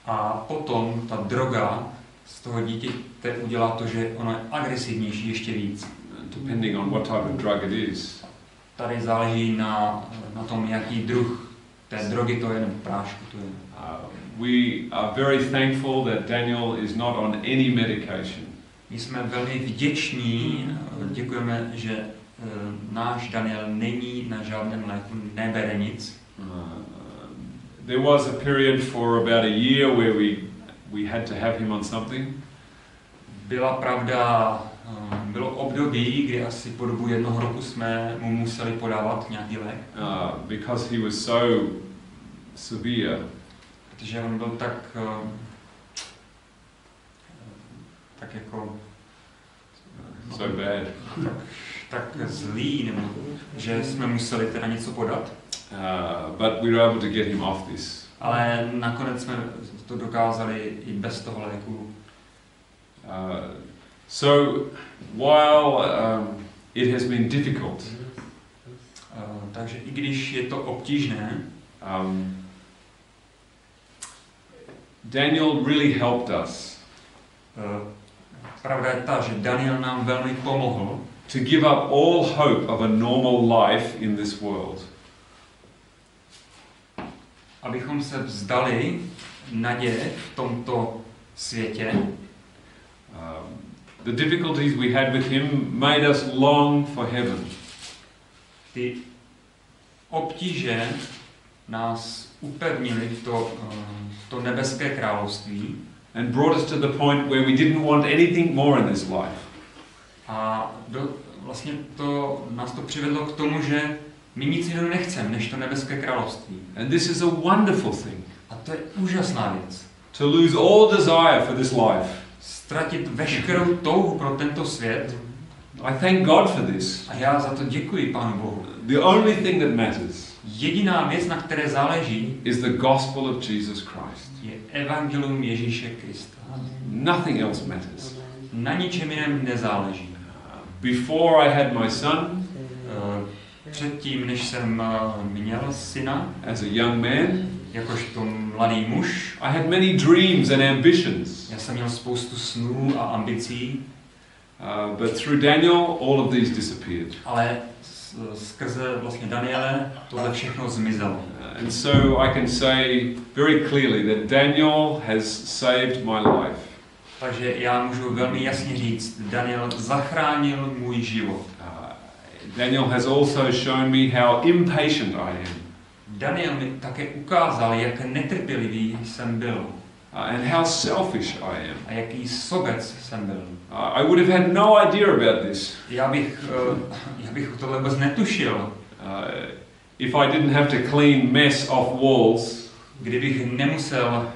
A potom ta droga z toho dítěte udělá to, že ono je agresivnější ještě víc. Depending on what type of drug it is. Tady záleží na tom, jaký druh té drogy to je, nebo prášku to je. We are very thankful that Daniel is not on any medication. My jsme velmi vděční, děkujeme, že náš Daniel není na žádném léku, nebere nic. There was a period for about a year where we had to have him on something. Bylo období, kdy asi po dobu 1 roku jsme mu museli podávat nějaký lék. Because he was so severe. Protože on byl tak jako so bad. Tak zlý, nebo že jsme museli teda něco podat. But we were able to get him off this. Ale nakonec jsme to dokázali i bez toho léku. So while it has been difficult, takže i když je to obtížné, Daniel really helped us. Pravda je ta, že Daniel nám velmi pomohl to give up all hope of a normal life in this world. Abychom se vzdali naděje v tomto světě. The difficulties we had with him made us long for heaven. Ty obtíže nás upevnili v to nebeské království. And brought us to the point where we didn't want anything more in this life. A vlastně nás to přivedlo k tomu, že my nic jiného nechceme, než to nebeské království. And this is a wonderful thing. A to je úžasná věc. To lose all desire for this life. Ztratit veškerou touhu pro tento svět. I thank God for this. A já za to děkuji Pánu Bohu. The only thing that matters Jediná věc, na které záleží, is the gospel of Jesus Christ. Je evangelium Ježíše Krista. Nothing else matters. Na ničem jiném nezáleží. Before I had my son, předtím, než jsem měl syna, as a young man, jakožto mladý muž, I had many dreams and ambitions. Já jsem měl spoustu snů a ambicí. But through Daniel, all of these disappeared. Ale skrze vlastně Daniele tohle všechno zmizelo. And so I can say very clearly that Daniel has saved my life. Takže já můžu velmi jasně říct, Daniel zachránil můj život. Daniel has also shown me how impatient I am. Daniel mi také ukázal, jak netrpělivý jsem byl. And how selfish I am. A jaký sobec jsem byl. I would have had no idea about this. Já bych tohle vůbec netušil. If I didn't have to clean mess off walls. Kdybych nemusel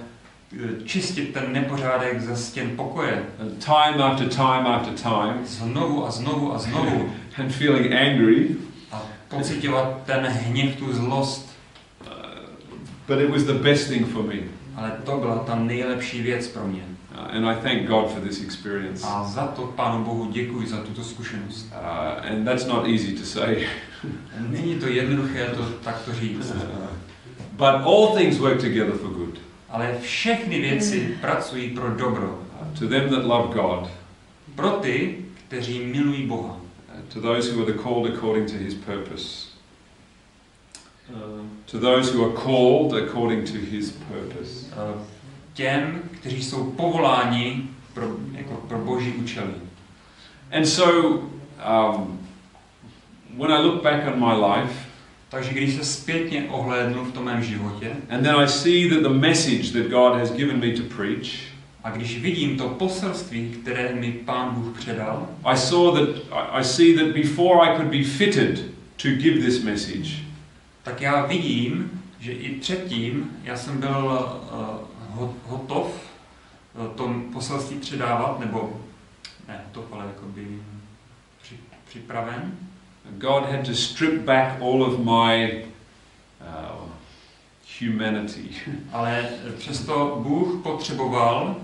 čistit ten nepořádek ze stěn pokoje. Time after time after time. Znovu a znovu a znovu. And feeling angry. A pociťovat ten hněv, tu zlost. But it was the best thing for me. Ale to byla ta nejlepší věc pro mě. And I thank God for this experience. A za to Pánu Bohu děkuji za tuto zkušenost. And that's not easy to say. Není to jednoduché to takto říct. But all things work together for good. Ale všechny věci pracují pro dobro. To them that love God. Pro ty, kteří milují Boha. To those who are called according to His purpose. To those who are called according to His purpose. těm, kteří jsou povoláni pro boží účely. And so, when I look back on my life, takže když se zpětně ohlédnu v tom mém životě, and then I see that the message that God has given me to preach, a když vidím to poselství, které mi Pán Bůh předal, I see that before I could be fitted to give this message, tak já vidím, že i předtím já jsem byl hotov to poselství předávat, nebo ne hotov, ale jakoby připraven. God had to strip back all of my humanity. Ale přesto Bůh potřeboval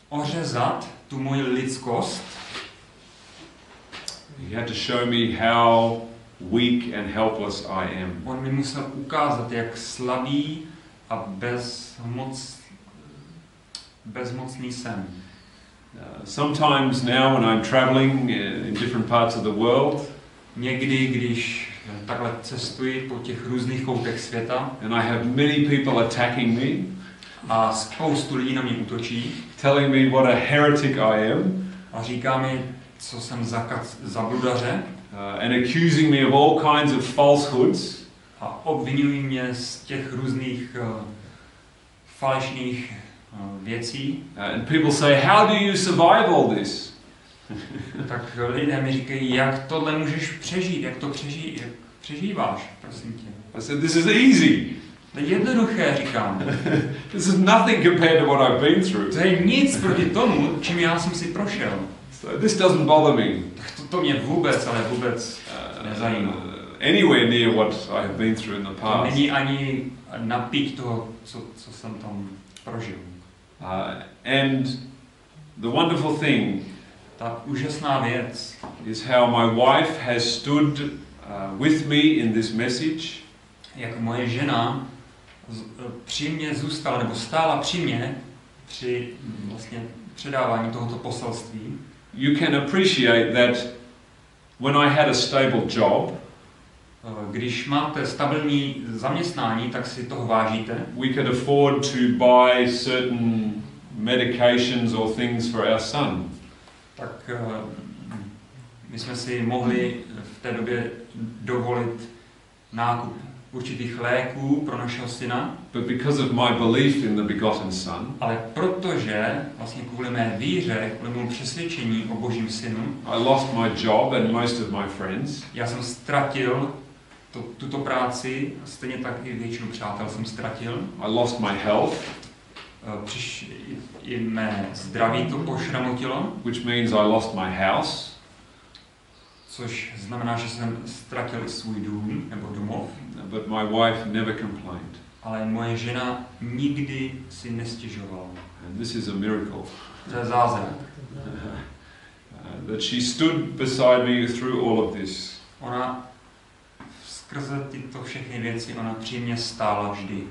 ořezat tu moji lidskost. He had to show me how weak and helpless I am. On mi musel ukázat, jak slabý a bezmocný jsem. Sometimes now when I'm traveling in different parts of the world, někdy, když takhle cestuji po těch různých koutech světa, and I have many people attacking me, a spoustu lidí na mě útočí, telling me what a heretic I am, a říká mi, co jsem za bludaře, and accusing me of all kinds of falsehoods, a obvinují mě z těch různých falešných věcí. And people say, how do you survive all this? Tak lidé mi říkají, jak tohle můžeš přežít, jak přežíváš, prosím tě. I said, this is easy. To je jednoduché, říkám. This is nothing compared to what I've been through. To je nic proti tomu, čím já jsem si prošel. So this doesn't bother me. Tak to mě vůbec, ale vůbec nezajímá. Anywhere near what I have been through in the To past. není ani napít toho, co jsem tam prožil. And the wonderful thing Ta úžasná věc is how my wife has stood with me in this message. Jak moje žena při mě zůstala, nebo stála při mě při vlastně předávání tohoto poselství. You can appreciate that when I had a stable job, když máte stabilní zaměstnání, tak si toho vážíte. we could afford to buy certain medications or things for our son. Tak my jsme si mohli v té době dovolit nákup určitých léků pro našeho syna. But because of my belief in the begotten Son, Ale protože vlastně kvůli mé víře, kvůli mému přesvědčení o Božím synu, I lost my job and most of my friends. já jsem ztratil tuto práci, stejně tak i většinu přátel jsem ztratil. I lost my health, I mé zdraví to pošramotilo, which means I lost my house. Což znamená, že jsem ztratil svůj dům nebo domov. But my wife never complained. Ale moje žena nikdy si nestěžovala. And this is a miracle. To je zázrak. That she stood beside me through all of this. Ona skrze tyto všechny věci, ona při mě stála vždy.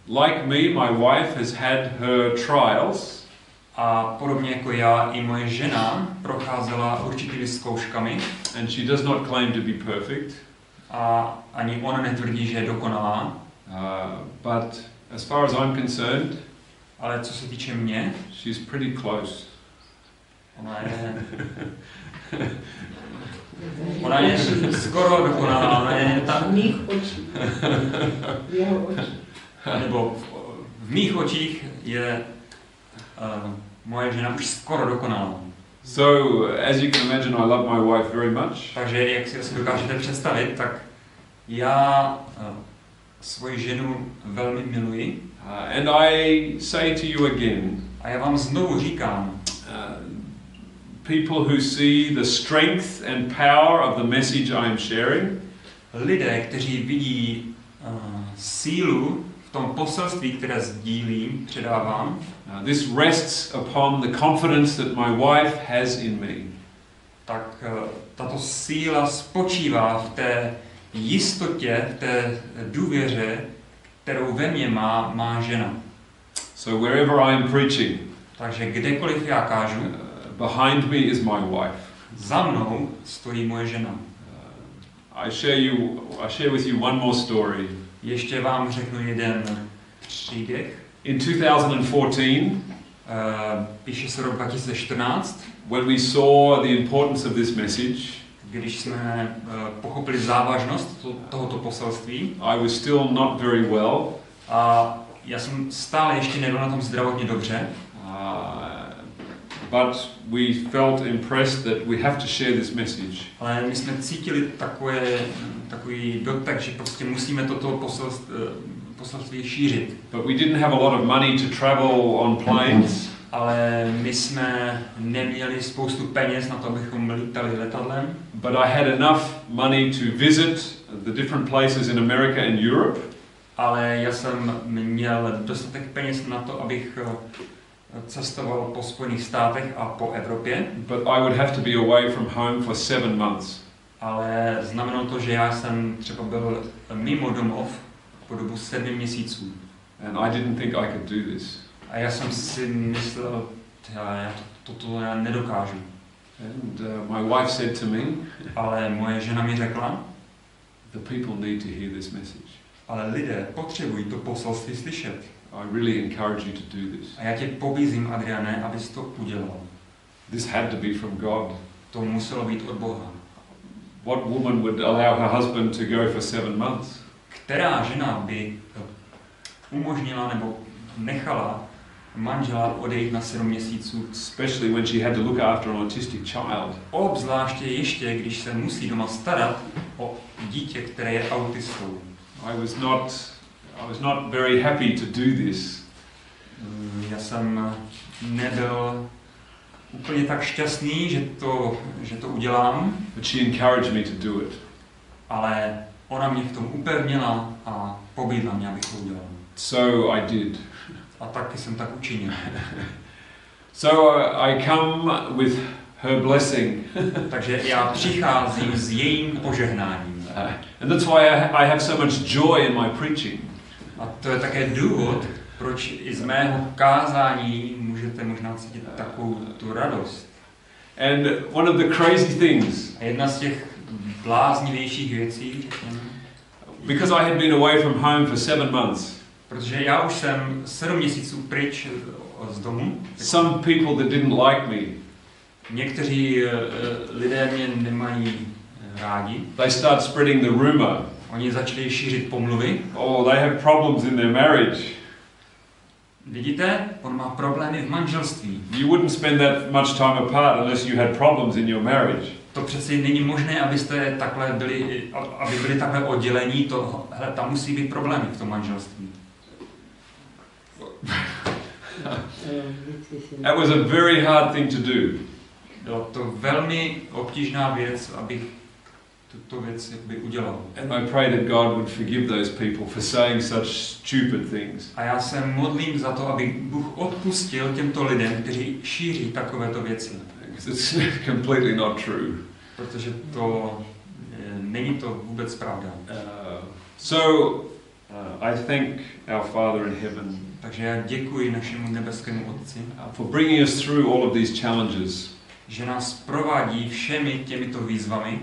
Like me, my wife has had her trials. A podobně jako já, i moje žena procházela určitými zkouškami. And she does not claim to be perfect. A ani ona netvrdí, že je dokonalá. But as far as I'm concerned, ale co se týče mě, she's pretty close. Ona je skoro dokonalá, ona je tam v mých očích. V jeho očích. Nebo v mých očích je moje žena už skoro dokonalá. So, as you can imagine, I love my wife very much. Takže, jak si asi dokážete představit, tak já svoji ženu velmi miluji. And I say to you again, a já vám znovu říkám, people who see the strength and power of the message I am sharing, lidé, kteří vidí sílu v tom poselství, které sdílím, předávám, this rests upon the confidence that my wife has in me. Tak tato síla spočívá v té jistotě, v té důvěře, kterou ve mně má žena. So wherever I am preaching, takže kdekoliv já kážu, behind me is my wife. Za mnou stojí moje žena. I share with you one more story. Ještě vám řeknu jeden příběh. In 2014, Píše se rok 2014, when we saw the importance of this message, když jsme pochopili závažnost tohoto poselství. I was still not very well. A já jsem stále ještě nebyl na tom zdravotně dobře. But we felt impressed that we have to share this message. Ale my jsme cítili takový dotek, že prostě musíme toto poselství šířit. But we didn't have a lot of money to travel on planes. Ale my jsme neměli spoustu peněz na to, abychom lítali letadlem. But I had enough money to visit the different places in America and Europe. Ale já jsem měl dostatek peněz na to, abych cestoval po Spojených státech a po Evropě. But I would have to be away from home for 7 months. Ale znamenalo to, že já jsem třeba byl mimo domov po dobu 7 měsíců. And I didn't think I could do this. A já jsem si myslel, toto já nedokážu. And my wife said to me, ale moje žena mi řekla, the people need to hear this message. Ale lidé potřebují to poselství slyšet. I really encourage you to do this. A já tě pobízím, Adriane, abys to udělal. This had to be from God. To muselo být od Boha. What woman would allow her husband to go for 7 months? Která žena by umožnila nebo nechala manžela odejít na 7 měsíců? Especially when she had to look after an autistic child. Obzvláště ještě, když se musí doma starat o dítě, které je autistou. I was not very happy to do this. Já jsem nebyl úplně tak šťastný, že to udělám. But she encouraged me to do it. Ale ona mě v tom upevnila a pobídla mě, abych to udělal. So I did. A taky jsem tak učinil. So I come with her blessing. Takže já přicházím s jejím požehnáním. And that's why I have so much joy in my preaching. A to je také důvod, proč i z mého kázání můžete možná cítit takovou tu radost. And one of the crazy things. A jedna z těch bláznivějších věcí, because I had been away from home for 7 months. Protože já už jsem 7 měsíců pryč z domu. Some people that didn't like me. Někteří lidé mě nemají rádi. They start spreading the rumor. Oni začali šířit pomluvy. Oh, they have problems in their marriage. Vidíte, on má problémy v manželství. You wouldn't spend that much time apart unless you had problems in your marriage. To přeci není možné, abyste takhle byli takhle oddělení, tam musí být problémy v tom manželství. That was a very hard thing to do. Byla to velmi obtížná věc, abych tuto věc udělal. And I pray that God would forgive those people for saying such stupid things. A já se modlím za to, aby Bůh odpustil těmto lidem, kteří šíří takovéto věci. Because it's completely not true. Protože to není to vůbec pravda. I thank our Father in heaven. Takže já děkuji našemu nebeskému Otci for bringing us through all of these challenges. Že nás provádí všemi těmito výzvami.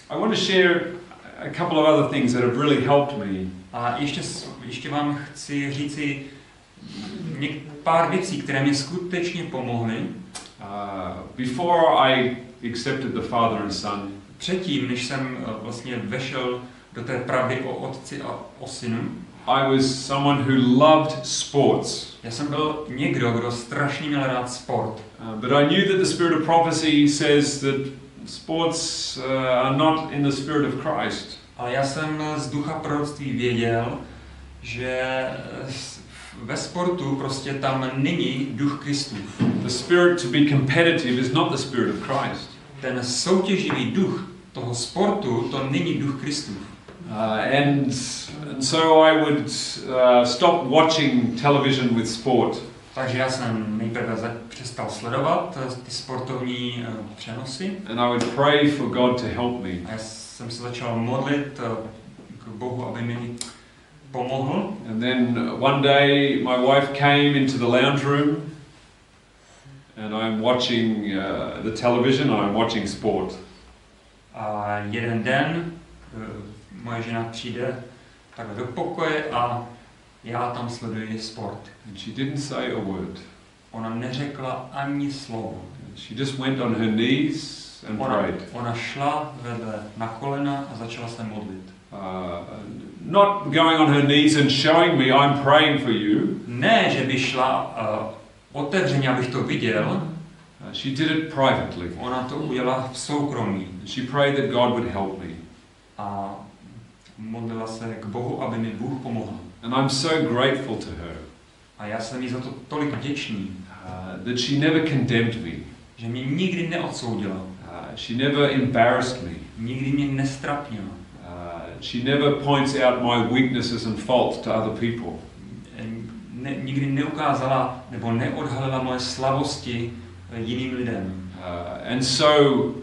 I want to share a couple of other things that have really helped me. A ještě vám chci říci pár věcí, které mě skutečně pomohly. Before I accepted the Father and Son. Předtím, než jsem vlastně vešel do té pravdy o Otci a o Synu. I was someone who loved sports. Já jsem byl někdo, kdo strašně měl rád sport. But I knew that the spirit of prophecy says that sports are not in the spirit of Christ. Ale já jsem z ducha proroctví věděl, že ve sportu prostě tam není duch Kristův. The spirit to be competitive is not the spirit of Christ. Ten soutěživý duch toho sportu, to není duch Kristův. And so I would stop watching television with sport. Takže já jsem nejprve přestal sledovat ty sportovní přenosy. And I would pray for God to help me. A já jsem se začal modlit k Bohu, aby mi pomohl. And then one day my wife came into the lounge room and I'm watching the television and I'm watching sport. A jeden den moje žena přijde takhle do pokoje a já tam sleduji sport. And she didn't say a word. Ona neřekla ani slovo. She just went on her knees and prayed. Ona šla vedle na kolena a začala se modlit. Not going on her knees and showing me I'm praying for you. Ne, že by šla otevřeně, abych to viděl. She did it privately. Ona to udělala v soukromí. She prayed that God would help me. A modlila se k Bohu, aby mi Bůh pomohl. And I'm so grateful to her. A já jsem jí za to tolik vděčný. That she never condemned me. Že mě nikdy neodsoudila. She never embarrassed me. Nikdy mě nestrapnila. She never points out my weaknesses and faults to other people. Nikdy neukázala nebo neodhalila moje slabosti jiným lidem. And so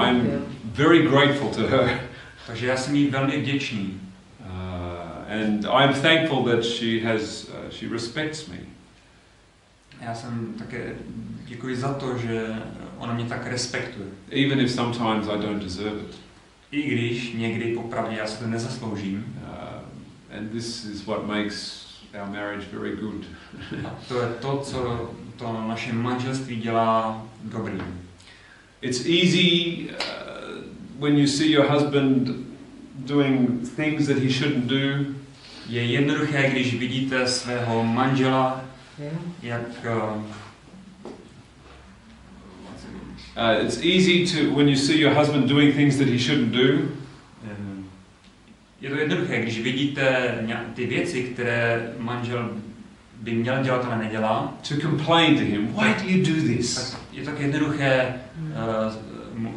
I'm very grateful to her. Takže já jsem jí velmi vděčný. And I'm thankful that she respects me. Já jsem také děkuji za to, že ona mě tak respektuje. Even if sometimes I don't deserve it. I když někdy popravdě já si to nezasloužím. And this is what makes our marriage very good. A to je to, co to naše manželství dělá dobrý. It's easy when you see your husband doing things that he shouldn't do. Je jednoduché, když vidíte svého manžela, jak it's easy to when you see your husband doing things that he shouldn't do. Je to jednoduché, když vidíte ty věci, které manžel by měl dělat, ale nedělá. To complain to him, why do you do this? Je tak jednoduché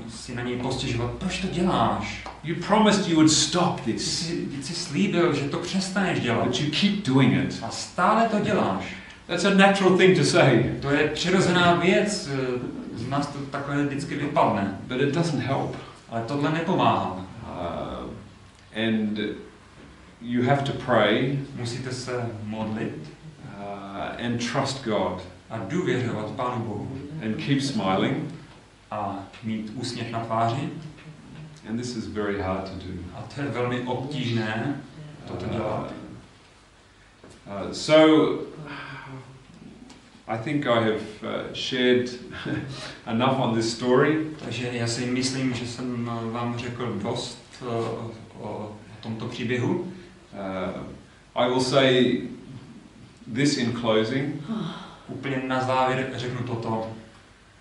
si na něj postěžovat, proč to děláš? You promised you would stop this. Ty jsi slíbil, že to přestaneš dělat. But you keep doing it. A stále to děláš. That's a natural thing to say. To je přirozená věc, z nás to takhle vždycky vypadne. But it doesn't help. Ale tohle nepomáhá. And you have to pray. Musíte se modlit. And trust God. A důvěřovat Pánu Bohu. And keep smiling. A mít úsměv na tváři. And this is very hard to do. A to je velmi obtížné toto dělat. So I think I have shared enough on this story. Takže já si myslím, že jsem vám řekl dost o tomto příběhu. I will say this in closing. Úplně na závěr řeknu toto.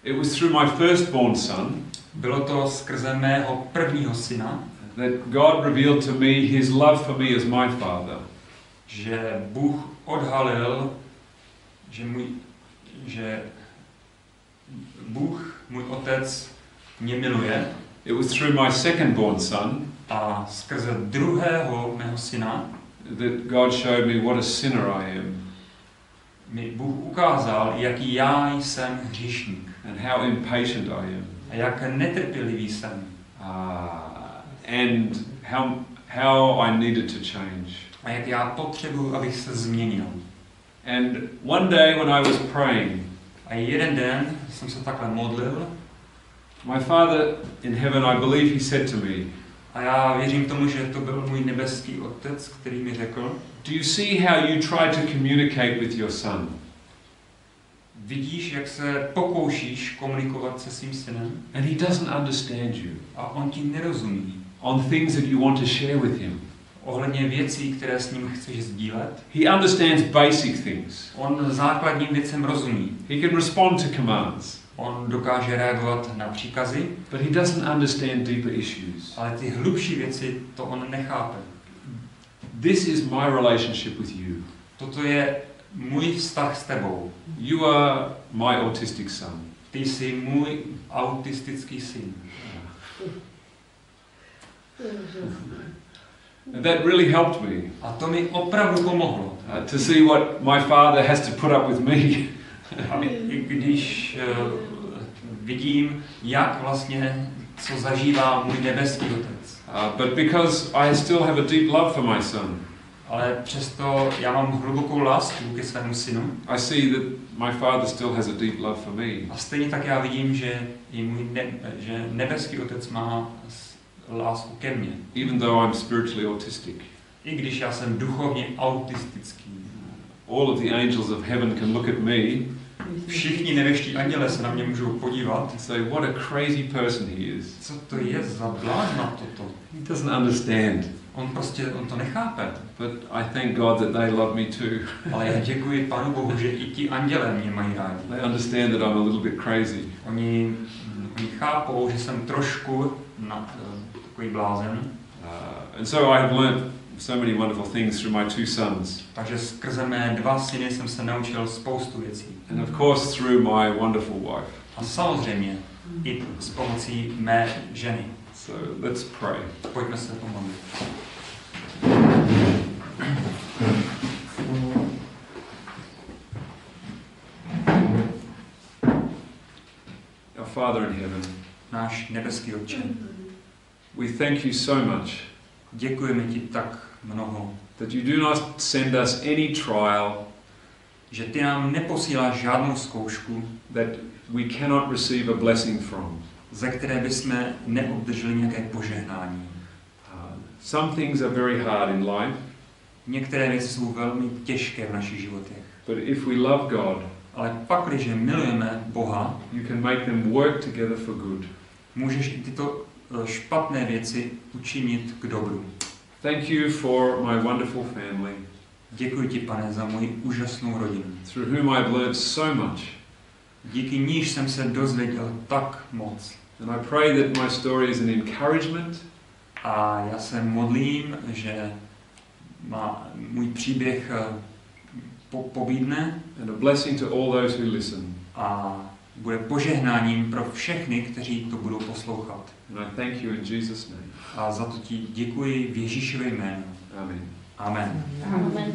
It was through my firstborn son. Bylo to skrze mého prvního syna. That God revealed to me His love for me as my father. Že Bůh odhalil, že Bůh, můj otec, mě miluje. It was through my second-born son. A skrze druhého mého syna. That God showed me what a sinner I am. Mi Bůh ukázal, jaký já jsem hříšník. And how impatient I am. A jak netrpělivý jsem. And how I needed to change. A jak já potřebuji, abych se změnil. And one day when I was praying, a jeden den jsem se takhle modlil. My Father in heaven, I believe he said to me. A já věřím tomu, že to byl můj nebeský otec, který mi řekl. Do you see how you try to communicate with your son? Vidíš, jak se pokoušíš komunikovat se svým synem? And he doesn't understand you. A on ti nerozumí. On things that you want to share with him. Ohledně věcí, které s ním chceš sdílet. He understands basic things. On základním věcem rozumí. He can respond to commands. On dokáže reagovat na příkazy. But he doesn't understand deeper issues. Ale ty hlubší věci to on nechápe. This is my relationship with you. Toto je můj vztah s tebou. You are my autistic son. Ty jsi můj autistický syn. And that really helped me. A to mi opravdu pomohlo. To see what my father has to put up with me. Když vidím, jak vlastně, co zažívá můj nebeský otec. But because I still have a deep love for my son. Ale přesto já mám hlubokou lásku ke svému synu. I see that my father still has a deep love for me. A stejně tak já vidím, že i že nebeský otec má lásku ke mně. Even though I'm spiritually autistic. I když já jsem duchovně autistický. All of the angels of heaven can look at me. Všichni nebeští anděle se na mě můžou podívat. And say, what a crazy person he is. Co to je za blázna toto? He doesn't understand. On to nechápe. But I thank God that they love me too. Ale já děkuji Pánu Bohu, že i ti anděle mě mají rádi. They understand that I'm a little bit crazy. Oni chápou, že jsem trošku takový blázen. And so I have learnt so many wonderful things through my two sons. Takže skrze mé 2 syny jsem se naučil spoustu věcí. And of course through my wonderful wife. A samozřejmě i s pomocí mé ženy. So let's pray. Pojďme se pomodlit. Our Father in heaven, Náš nebeský Otče, we thank you so much děkujeme ti tak mnoho, that you do not send us any trial že ty nám neposíláš žádnou zkoušku, that we cannot receive a blessing from. ze které bychom neobdrželi nějaké požehnání. Some things are very hard in life. Některé věci jsou velmi těžké v našich životech. But if we love God, Ale pak, když milujeme Boha, you can make them work together for good. můžeš i tyto špatné věci učinit k dobru. Thank you for my wonderful family, Děkuji ti, Pane, za moji úžasnou rodinu. through whom I've learned so much. Díky níž jsem se dozvěděl tak moc. And I pray that my story is an encouragement A já se modlím, že můj příběh pobídne and a blessing to all those who listen. a bude požehnáním pro všechny, kteří to budou poslouchat. And I thank you in Jesus' name. A za to ti děkuji v Ježíšově jménu. Amen. Amen. Amen.